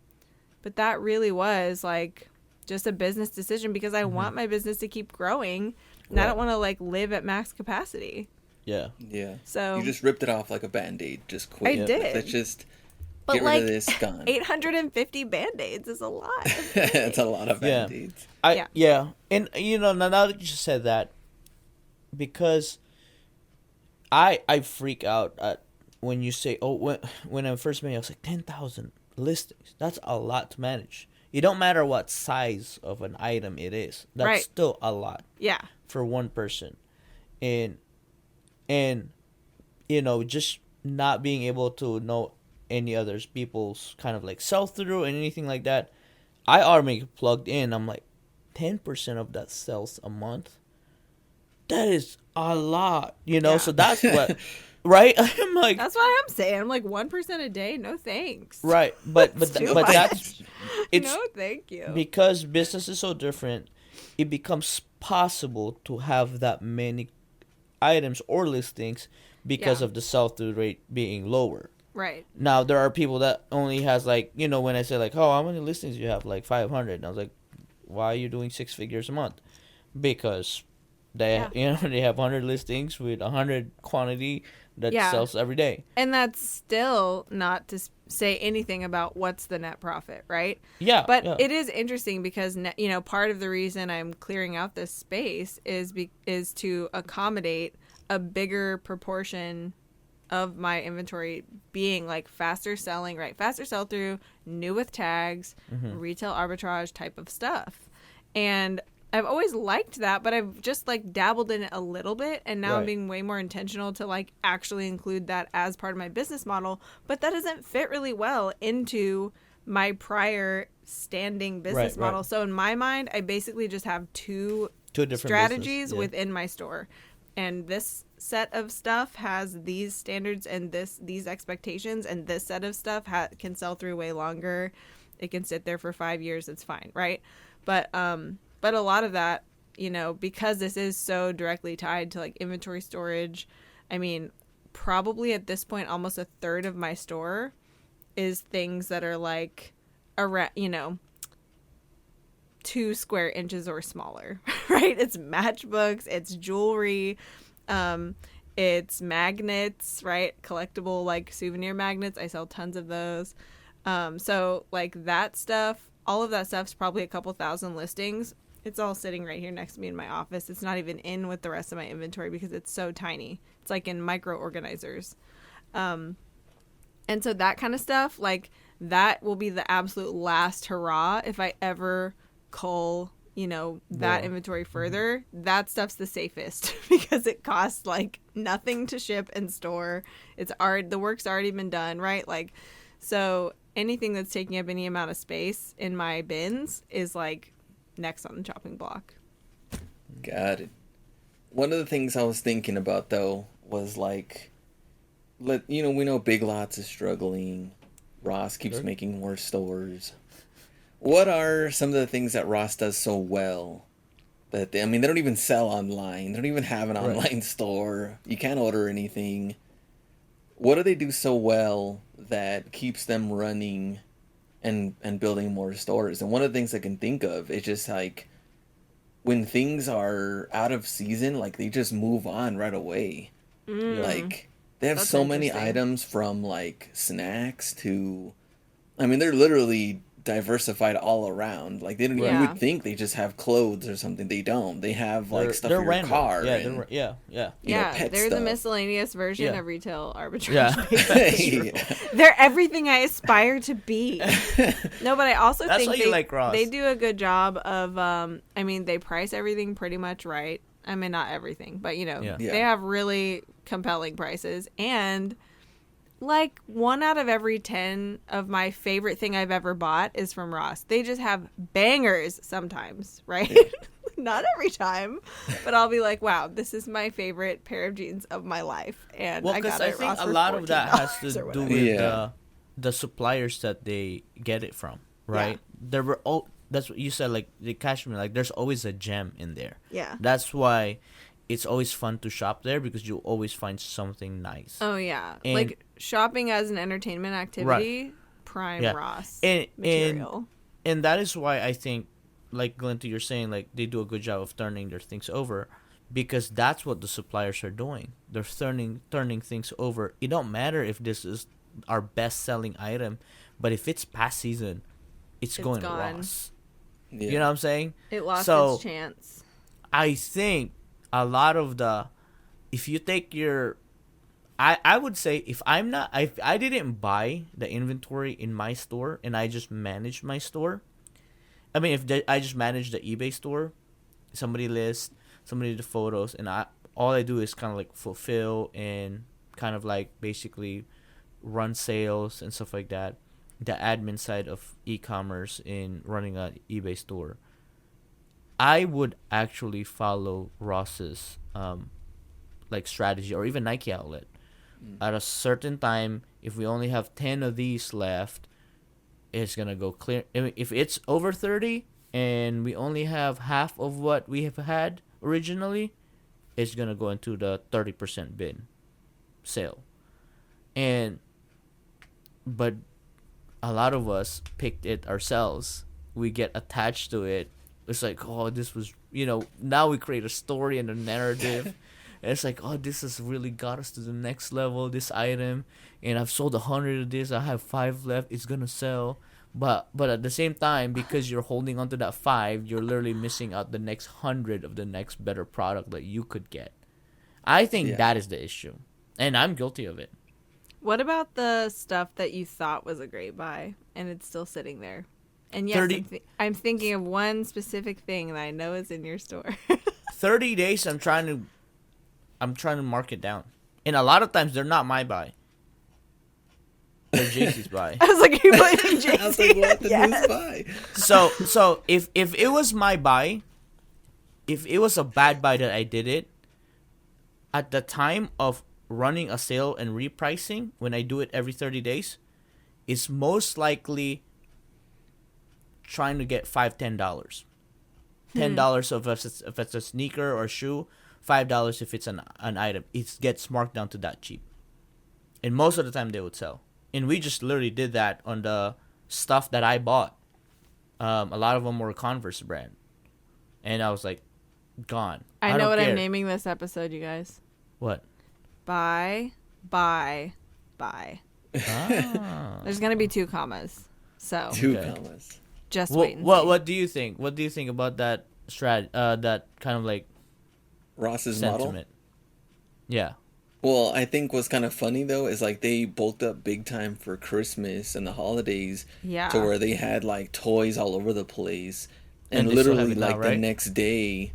But that really was like just a business decision, because I want my business to keep growing, and I don't want to like live at max capacity.
Yeah.
Yeah.
So
you just ripped it off like a Band-Aid, just quick.
I did.
Let's just
but
get
like,
rid of this, gone.
850 Band-Aids is a lot.
It's a lot of Band-Aids.
Yeah. And, you know, now that you said that, because I freak out at when you say, oh, when I first made it, I was like, 10,000 listings. That's a lot to manage. It don't matter what size of an item it is. That's still a lot.
Yeah.
For one person. And you know, just not being able to know any others people's kind of like sell through and anything like that, I automatically plugged in. I'm like, 10% of that sells a month. That is a lot, you know. So that's what, right? I'm like,
that's what I'm saying. I'm like 1% a day. No thanks.
Right, but that's it's
no, thank you.
Because business is so different. It becomes possible to have that many items or listings because of the sell-through rate being lower.
Right.
Now, there are people that only has like, you know, when I say like, oh, how many listings do you have? Like 500. And I was like, why are you doing 6 figures a month? Because they, you know, they have 100 listings with 100 quantity that sells every day.
And that's still not to say anything about what's the net profit, right?
Yeah.
But it is interesting because, you know, part of the reason I'm clearing out this space is to accommodate a bigger proportion of my inventory being like faster selling, right? Faster sell through, new with tags, retail arbitrage type of stuff. And I've always liked that, but I've just like dabbled in it a little bit, and now I'm being way more intentional to like actually include that as part of my business model. But that doesn't fit really well into my prior standing business model. So in my mind, I basically just have two different strategies within my store. And this set of stuff has these standards and these expectations, and this set of stuff can sell through way longer. It can sit there for 5 years. It's fine, right? But a lot of that, you know, because this is so directly tied to like inventory storage, I mean, probably at this point, almost a third of my store is things that are like around, you know, 2 square inches or smaller, right? It's matchbooks, it's jewelry, it's magnets, right? Collectible like souvenir magnets. I sell tons of those. So like that stuff, all of that stuff's probably a couple thousand listings. It's all sitting right here next to me in my office. It's not even in with the rest of my inventory because it's so tiny. It's like in micro organizers. And so that kind of stuff, like that will be the absolute last hurrah if I ever cull, you know, that inventory further. That stuff's the safest because it costs like nothing to ship and store. The work's already been done, right? Like, so anything that's taking up any amount of space in my bins is like next on the chopping block.
Got it. One of the things I was thinking about though was like, we know Big Lots is struggling. Ross keeps making more stores. What are some of the things that Ross does so well? That they don't even sell online. They don't even have an online store. You can't order anything. What do they do so well that keeps them running and building more stores? And one of the things I can think of is just like when things are out of season, like they just move on right away. Like they have so many items from like snacks to, they're literally diversified all around. Like they don't. You would think they just have clothes or something. They don't. They have like stuff for your car.
Yeah,
they're the miscellaneous version of retail arbitrage.
Yeah.
They're everything I aspire to be. No, but I also
That's
think
why you like Ross.
They do a good job of. They price everything pretty much right. Not everything, but they have really compelling prices, and like 1 out of every 10 of my favorite thing I've ever bought is from Ross. They just have bangers sometimes, right? Not every time, but I'll be like, wow, this is my favorite pair of jeans of my life. And
Well,
I
because
got it
I
at
think
Ross
a
for
lot of that has
$14
to
or
do
whatever.
with
Yeah.
the suppliers that they get it from, right? There were that's what you said, like the cashmere, like there's always a gem in there.
Yeah.
That's why it's always fun to shop there because you always find something nice.
Oh, yeah.
And-
like shopping as an entertainment activity, prime
Yeah.
Ross
And-
material.
And that is why I think, like Glinty, you're saying, like they do a good job of turning their things over, because that's what the suppliers are doing. They're turning things over. It don't matter if this is our best selling item, but if it's past season, it's going to
gone.
Ross.
Yeah.
You know what I'm saying?
It lost
So-
its chance.
I think a lot of if you take your, I would say if I didn't buy the inventory in my store and I just managed my store. I mean, I just manage the eBay store, somebody lists, somebody did the photos, and all I do is kind of like fulfill and kind of like basically run sales and stuff like that. The admin side of e-commerce in running an eBay store. I would actually follow Ross's like strategy, or even Nike Outlet. At a certain time, if we only have 10 of these left, it's gonna go clear. I mean, if it's over 30 and we only have half of what we have had originally, it's gonna go into the 30% bin sale. But a lot of us picked it ourselves. We get attached to it. It's like, oh, this was, now we create a story and a narrative. And it's like, oh, this has really got us to the next level, this item. And I've sold 100 of this. I have 5 left. It's going to sell. But at the same time, because you're holding on to that 5, you're literally missing out the next 100 of the next better product that you could get. I think that is the issue. And I'm guilty of it.
What about the stuff that you thought was a great buy and it's still sitting there? And yes,
30
I'm thinking of one specific thing that I know is in your store.
30 days, I'm trying to mark it down. And a lot of times, they're not my buy. They're JC's buy.
I was like, you blaming JC?
I was like, what the
Yes.
news buy?
So if it was my buy, if it was a bad buy that I did it, at the time of running a sale and repricing, when I do it every 30 days, it's most likely trying to get $10. $10 if it's a sneaker or a shoe, $5 if it's an item. It gets marked down to that cheap. And most of the time they would sell. And we just literally did that on the stuff that I bought. A lot of them were Converse brand. And I was like, gone.
I know
don't
what
care.
I'm naming this episode, you guys.
What?
Buy.
Ah.
There's going to be 2 commas. So,
2
Okay.
commas.
just wait and see.
What do you think? What do you think about that that kind of like
Ross's model.
sentiment? Yeah.
Well, I think what's kind of funny though is like they bulked up big time for Christmas and the holidays,
Yeah.
to where they had like toys all over the place, and
And they still have
literally
it now,
like the
right?
next day,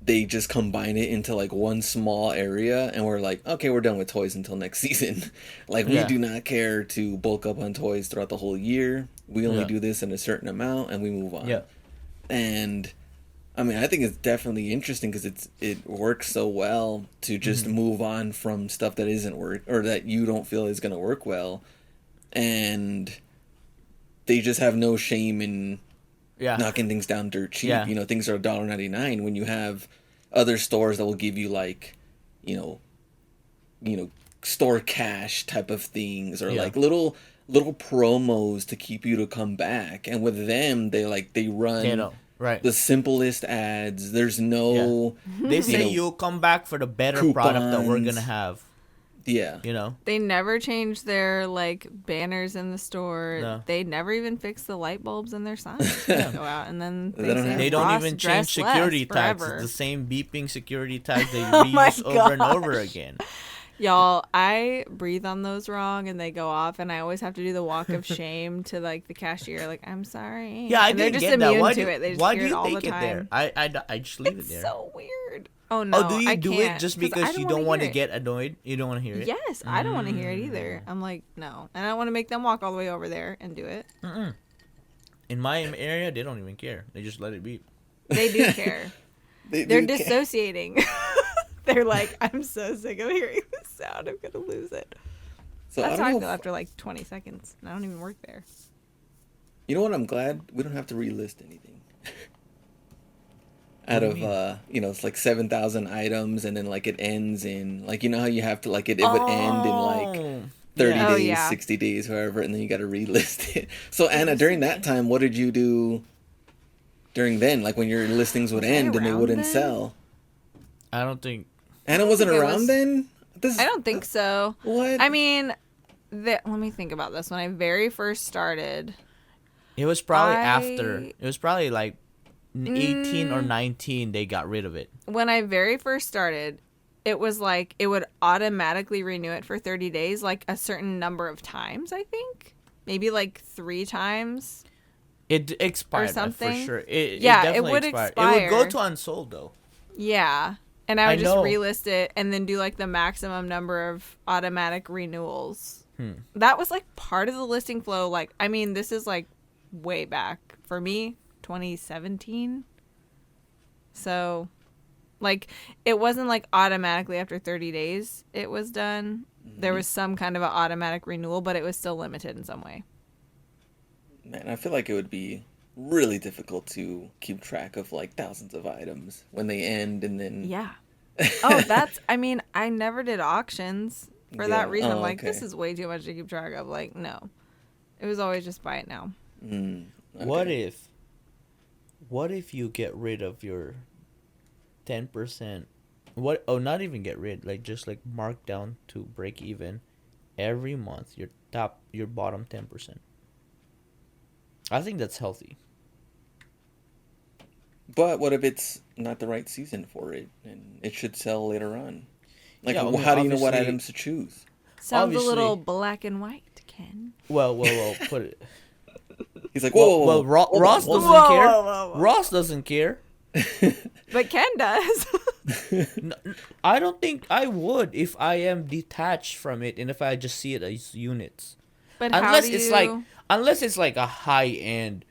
they just combine it into like one small area, and we're like, okay, we're done with toys until next season. Like we
Yeah.
do not care to bulk up on toys throughout the whole year. We only
Yeah.
do this in a certain amount, and we move on.
Yeah.
And I mean, I think it's definitely interesting because it works so well to just
Mm-hmm.
move on from stuff that isn't work, or that you don't feel is going to work well, and they just have no shame in
Yeah.
knocking things down dirt cheap.
Yeah.
You know, things are $1.99 when you have other stores that will give you like, you know, store cash type of things, or
Yeah.
like little promos to keep you to come back. And with them, they run
You know, right.
the simplest ads. There's no
They say
know,
you'll come back for the better product that we're
coupons.
gonna have.
yeah.
You know.
They never change their like banners in the store.
No.
They never even fix the light bulbs in their signs. Go out and then
They don't
say,
have-
They don't
"Ross
even
dress
change security
less
tags.
forever."
It's the same beeping security tags they
Oh my
reuse over and over
gosh.
again.
Y'all, I breathe on those wrong and they go off, and I always have to do the walk of shame to like the cashier, like, I'm sorry.
Yeah, I
and they're
didn't
just
get that.
immune
Why
to
do,
it. They just
why
hear
do
it
you
all
take
the
it
time.
there? I just leave
It's
it there.
so weird. weird. Oh no,
Oh, do you
I
do
can't,
it just
'cause I
because you don't want to
hear it.
get annoyed? You don't want to hear it?
Yes, I don't want to hear it either. I'm like, no, and I don't want to make them walk all the way over there and do it.
Mm-mm. In my area, they don't even care. They just let it beep.
They do care.
They
They're
do care.
dissociating. They're like, I'm so sick of hearing this sound. I'm gonna lose it.
So
That's
I
how
don't
I
know
feel
if-
after like 20 seconds. And I don't even work there.
You know what? I'm glad we don't have to relist anything. Out
do you
of
mean?
it's like 7,000 items, and then like it ends in like how you have to like it would end in like 30
yeah.
Oh,
days,
yeah.
60 days, whatever, and then you got to relist it. So Anna, during that time, what did you do during then? Like when your listings would
Was I
end and they
around
wouldn't
then?
sell.
I don't think.
Anna wasn't
think I
around
was-
then.
I don't think so.
What?
I mean, let me think about this. When I very first started,
It was probably
I-
after. It was probably like 18 or 19 they got rid of it.
when I very first started, it was like it would automatically renew it for 30 days, like a certain number of times, I think. Maybe like 3 times.
It expired for
something?
sure. It
Yeah, it
definitely
would
It would go
expire.
to unsold though.
Yeah. And I would
I
just
know.
relist it and then do like the maximum number of automatic renewals.
Hmm.
That was like part of the listing flow. Like, I mean, this is like way back for me, 2017. So, like, it wasn't like automatically after 30 days it was done. There was some kind of an automatic renewal, but it was still limited in some way.
Man, I feel like it would be really difficult to keep track of like thousands of items when they end and then
Yeah. Oh, that's, I mean, I never did auctions for
Yeah.
that reason. I'm
Oh,
like,
okay.
this is way too much to keep track of. Like, no. It was always just buy it now.
Okay.
What if you get rid of your 10%? What? Oh, not even get rid. Like just like mark down to break even every month. Your bottom 10%. I think that's healthy.
But what if it's not the right season for it and it should sell later on? Like,
Yeah, I mean,
how do you know what
obviously-
items to choose?
Sounds
Obviously-
a little black and white, Ken.
Well, put it.
He's like, whoa, whoa, whoa,
Well, Ross
hold
doesn't
on.
Whoa,
care.
whoa, whoa, whoa.
Ross doesn't care.
But Ken does.
I don't think I would if I am detached from it and if I just see it as units.
But
Unless
how do
it's
you...
like a high end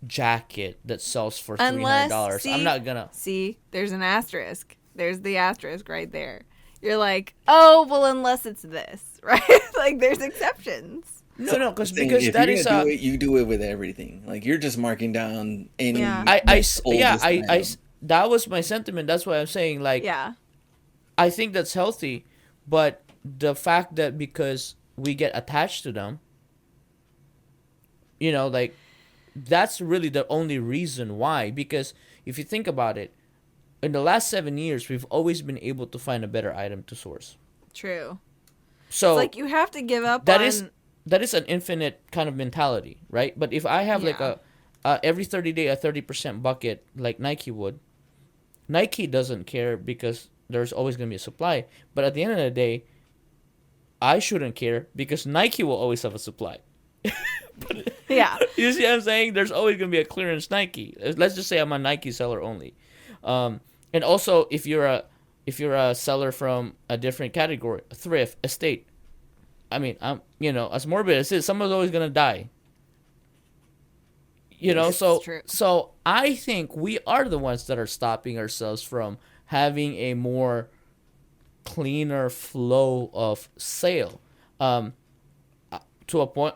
jacket that sells for $300.
See,
I'm not gonna.
See, there's an asterisk. There's the asterisk right there. You're like, oh, well, unless it's this, right? Like, there's exceptions.
No, because
Saying if
that
you're
is
gonna do it, you do it with everything. Like you're just marking down any.
Yeah.
oldest item.
that was my sentiment. That's why I'm saying like
Yeah.
I think that's healthy, but the fact that because we get attached to them, like that's really the only reason why. Because if you think about it, in the last 7 years, we've always been able to find a better item to source.
True.
So
It's like you have to give up
that
on...
is an infinite kind of mentality, right? But if I have like
Yeah.
every 30 day a 30% bucket like Nike would, Nike doesn't care because there's always going to be a supply. But at the end of the day, I shouldn't care because Nike will always have a supply.
Yeah.
You see what I'm saying? There's always going to be a clearance Nike. Let's just say I'm a Nike seller only. And also if you're a seller from a different category, a thrift, estate, I mean, as morbid as it is, someone's always going to die. So
true.
so I think we are the ones that are stopping ourselves from having a more cleaner flow of sale. To a point,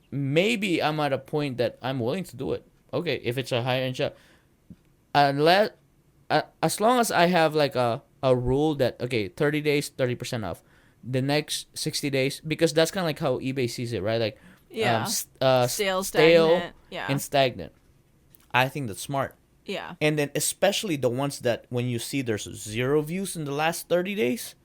maybe I'm at a point that I'm willing to do it. Okay, if it's a higher end shop, unless as long as I have like a rule that 30 days 30% off, the next 60 days, because that's kind of like how eBay sees it, right? Like
Yeah.
stale,
Stagnant. Yeah.
and stagnant. I think that's smart.
Yeah.
And then especially the ones that when you see there's 0 views in the last 30 days,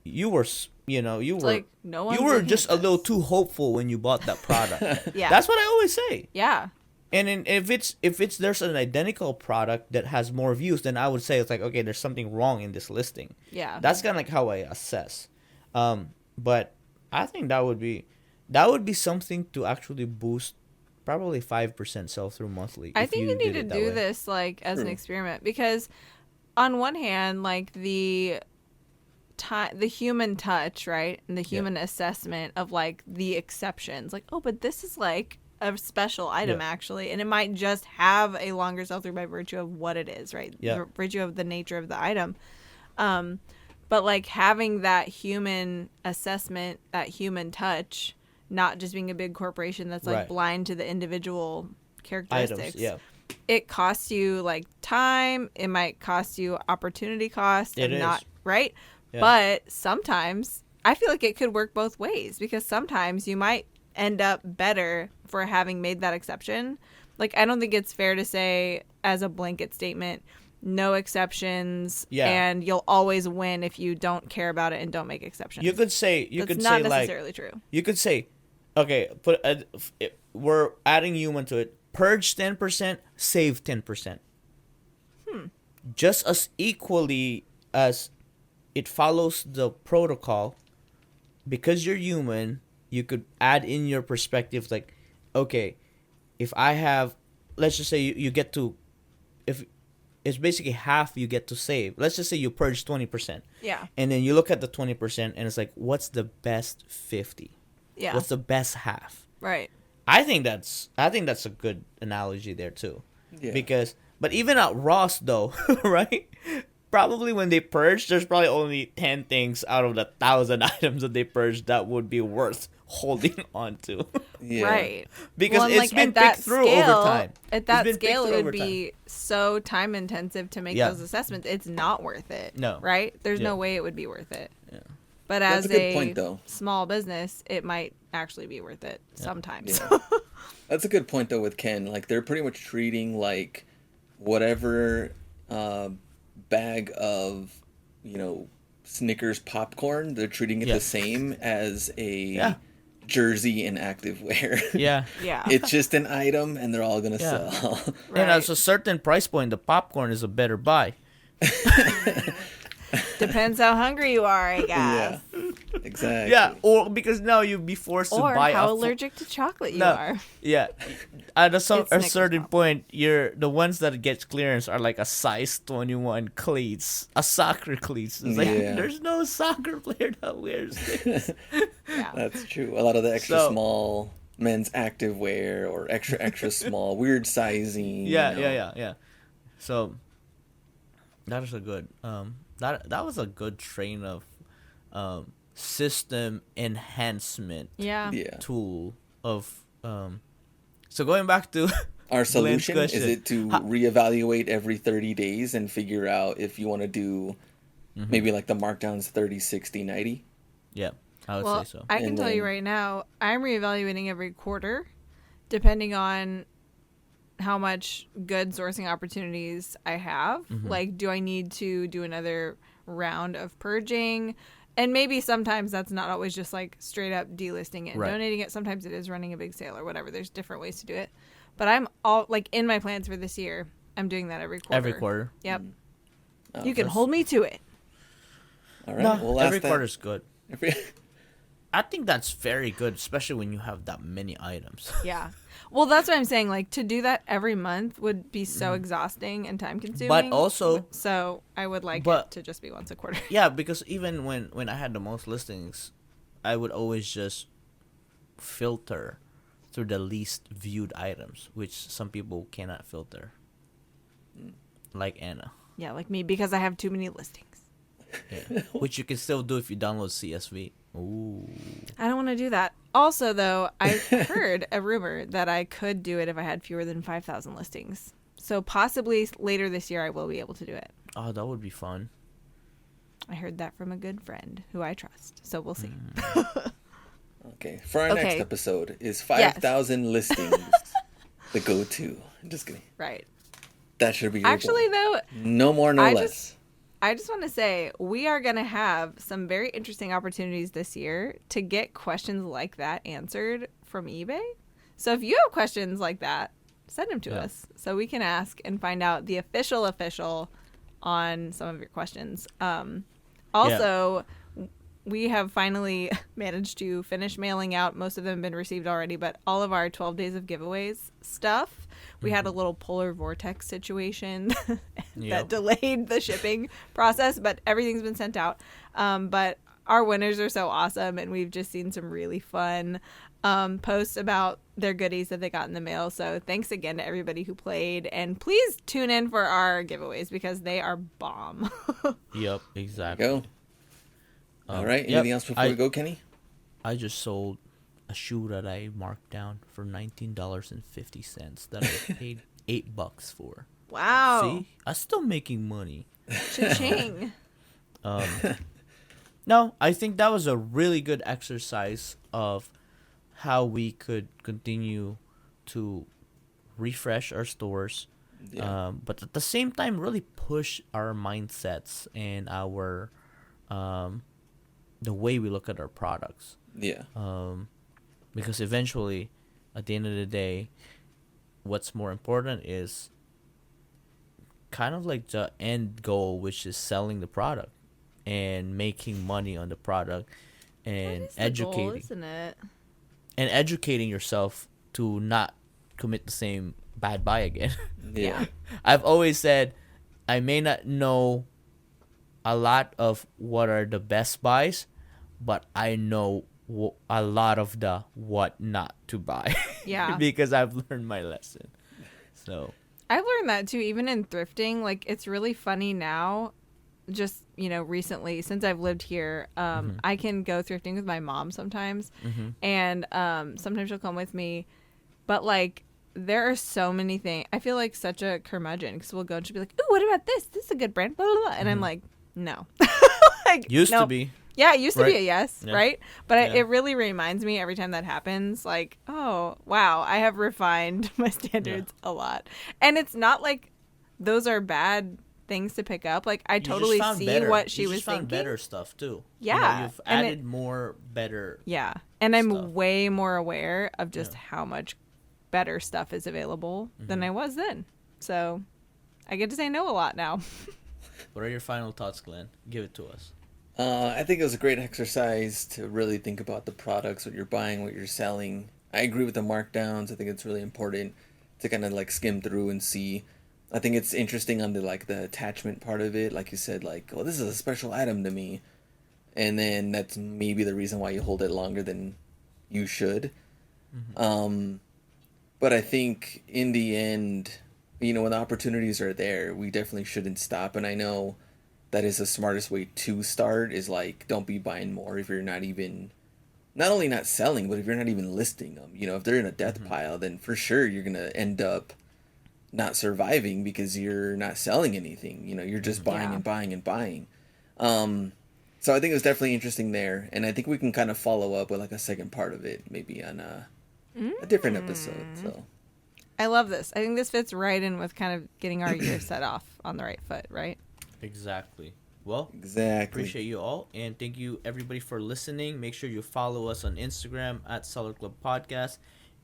you were
like, no one's
you were
looking
just
at
a little
this.
too hopeful when you bought that product.
Yeah.
That's what I always say.
Yeah.
And then if it's there's an identical product that has more views, then I would say it's like, okay, there's something wrong in this listing.
Yeah.
That's kind of like how I assess. But I think that would be something to actually boost probably 5% sell through monthly.
I
if
think you need
did
to
it that
do
way.
this like as an
True.
experiment because on one hand, like the human touch, right? And the human assessment of like the exceptions. Like, oh, but this is like a special item actually, and it might just have a longer sell through by virtue of what it is, right?
Yeah.
Virtue of the nature of the item. But like having that human assessment, that human touch, not just being a big corporation that's like blind to the individual characteristics.
Items,
it costs you like time. It might cost you opportunity cost.
It
and
is.
not right.
Yeah.
But sometimes I feel like it could work both ways, because sometimes you might end up better for having made that exception. Like, I don't think it's fair to say as a blanket statement, no exceptions, and you'll always win if you don't care about it and don't make exceptions.
You could say
That's not necessarily true.
You could say, okay, we're adding human to it. Purge 10%, save 10%. Just as equally as it follows the protocol, because you're human, you could add in your perspective, like, okay, if I have, let's just say you get to, if it's basically half you get to save. Let's just say you purge 20%.
Yeah.
And then you look at the 20% and it's like, what's the best 50?
Yeah.
What's the best half?
Right.
I think that's a good analogy there too.
Yeah.
But even at Ross though, right? Probably when they purge, there's probably only 10 things out of the 1,000 items that they purged that would be worth holding on to.
Yeah.
Right.
Because
Well, and,
it's
like,
been
at that
picked through
scale,
over time.
At that
It's been
scale,
picked
it
through
would
over
be so time intensive to make
Yeah.
those assessments. It's not worth it.
No.
Right? There's
Yeah.
no way it would be worth it.
Yeah.
But
That's
as
a good point, though.
small business, it might actually be worth it sometimes.
Yeah. That's a good point, though, with Ken. Like, they're pretty much treating, like, whatever bag of, Snickers popcorn, they're treating it the same as a jersey in activewear.
Yeah.
Yeah.
It's just an item, and they're all going to
Yeah.
sell.
And at a certain price point, the popcorn is a better buy.
Depends how hungry you are, I guess.
Yeah, exactly.
Yeah, or because now you'd be forced to
Or
buy
how
a
allergic to chocolate you
No.
are.
Yeah, at a
Snickers
certain
pop.
point, the ones that get clearance are like a size 21 cleats, a soccer cleats. It's like
Yeah.
there's no soccer player that wears this.
Yeah.
That's true. A lot of the extra
So-
small men's activewear or extra small, weird sizing.
Yeah. So that is a good that was a good train of system enhancement
Yeah.
Yeah.
tool of so going back to
Our
Glenn's
solution is
question.
it to reevaluate every 30 days and figure out if you want to do maybe like the markdowns 30, 60, 90.
Yeah, I would
Well,
say so.
I can
And
tell you
then-
right now, I'm reevaluating every quarter, depending on how much good sourcing opportunities I have.
Mm-hmm.
Like, do I need to do another round of purging? And maybe sometimes that's not always just like straight up delisting it and
Right.
donating it. Sometimes it is running a big sale or whatever. There's different ways to do it. But I'm all like in my plans for this year, I'm doing that every quarter.
Every quarter.
Yep.
Oh,
You can
that's-
hold me to it.
All right.
No,
we'll ask
every
that-
quarter is good.
every-
I think that's very good, especially when you have that many items.
Yeah. Well, that's what I'm saying. Like, to do that every month would be so exhausting and time consuming.
But also-
so I would like
But-
it to just be once a quarter.
Yeah, because even when I had the most listings, I would always just filter through the least viewed items, which some people cannot filter. Like Anna.
Yeah, like me, because I have too many listings.
Yeah. Which you can still do if you download CSV. Ooh.
I don't want to do that. Also, though, I heard a rumor that I could do it if I had fewer than 5,000 listings. So possibly later this year I will be able to do it.
Oh, that would be fun.
I heard that from a good friend who I trust. So we'll see.
Okay. For our next
Okay.
episode, is 5,000 listings the go-to? I'm just kidding.
Right.
That should be your
Actually,
goal.
though,
No more, no
I
less.
I just want to say we are going to have some very interesting opportunities this year to get questions like that answered from eBay. So if you have questions like that, send them to us so we can ask and find out the official on some of your questions. Also, we have finally managed to finish mailing out. Most of them have been received already, but all of our 12 days of giveaways stuff. We had a little polar vortex situation that
Yep.
delayed the shipping process, but everything's been sent out. But our winners are so awesome, and we've just seen some really fun posts about their goodies that they got in the mail. So thanks again to everybody who played, and please tune in for our giveaways because they are bomb.
Yep, exactly.
Go. All right.
yep,
Anything else before we go, Kenny?
I just sold a shoe that I marked down for $19.50 that I paid $8 for.
Wow.
See, I'm still making money.
Cha-ching.
No, I think that was a really good exercise of how we could continue to refresh our stores,
Yeah.
but at the same time really push our mindsets and our the way we look at our products.
Yeah.
Because eventually, at the end of the day, what's more important is kind of like the end goal, which is selling the product and making money on the product and educating.
Goal, isn't it?
And educating yourself to not commit the same bad buy again.
Yeah.
I've always said I may not know a lot of what are the best buys, but I know a lot of the what not to buy.
Yeah.
Because I've learned my lesson. So
I've learned that too, even in thrifting. Like, it's really funny now, just, recently, since I've lived here, I can go thrifting with my mom sometimes. And sometimes she'll come with me. But, like, there are so many things. I feel like such a curmudgeon because we'll go and she'll be like, ooh, what about this? This is a good brand. Blah, blah, blah. And I'm like, no. Like,
used
no.
to be.
Yeah, it used to be
Right.
a yes,
Yeah.
right? But
Yeah.
it really reminds me every time that happens, like, oh, wow, I have refined my standards a lot. And it's not like those are bad things to pick up. Like, I totally see what she was
found
thinking.
better stuff too.
Yeah,
You've
and
added more better.
Yeah, and I'm
stuff.
way more aware of just
Yeah.
how much better stuff is available than I was then. So I get to say no a lot now.
What are your final thoughts, Glenn? Give it to us.
I think it was a great exercise to really think about the products, what you're buying, what you're selling. I agree with the markdowns. I think it's really important to kind of like skim through and see. I think it's interesting on the attachment part of it. Like you said, like, oh, this is a special item to me. And then that's maybe the reason why you hold it longer than you should. But I think in the end, when the opportunities are there, we definitely shouldn't stop. And I know that is the smartest way to start is like, don't be buying more if you're not only not selling, but if you're not even listing them. If they're in a death pile, then for sure you're going to end up not surviving because you're not selling anything. You're just buying and buying and buying. So I think it was definitely interesting there. And I think we can kind of follow up with like a second part of it, maybe on a different episode. So
I love this. I think this fits right in with kind of getting our year set off on the right foot, right?
Exactly. Well,
exactly.
appreciate you all, and thank you everybody for listening. Make sure you follow us on Instagram at Seller Club Podcast,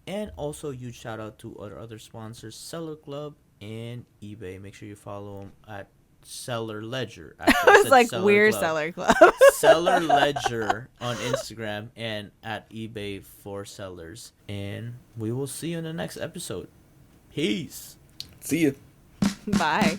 and also huge shout out to our other sponsors, Seller Club and eBay. Make sure you follow them at Seller Ledger.
I was like, we're Seller Club.
Seller Ledger on Instagram and at eBay for sellers. And we will see you in the next episode. Peace.
See you.
Bye.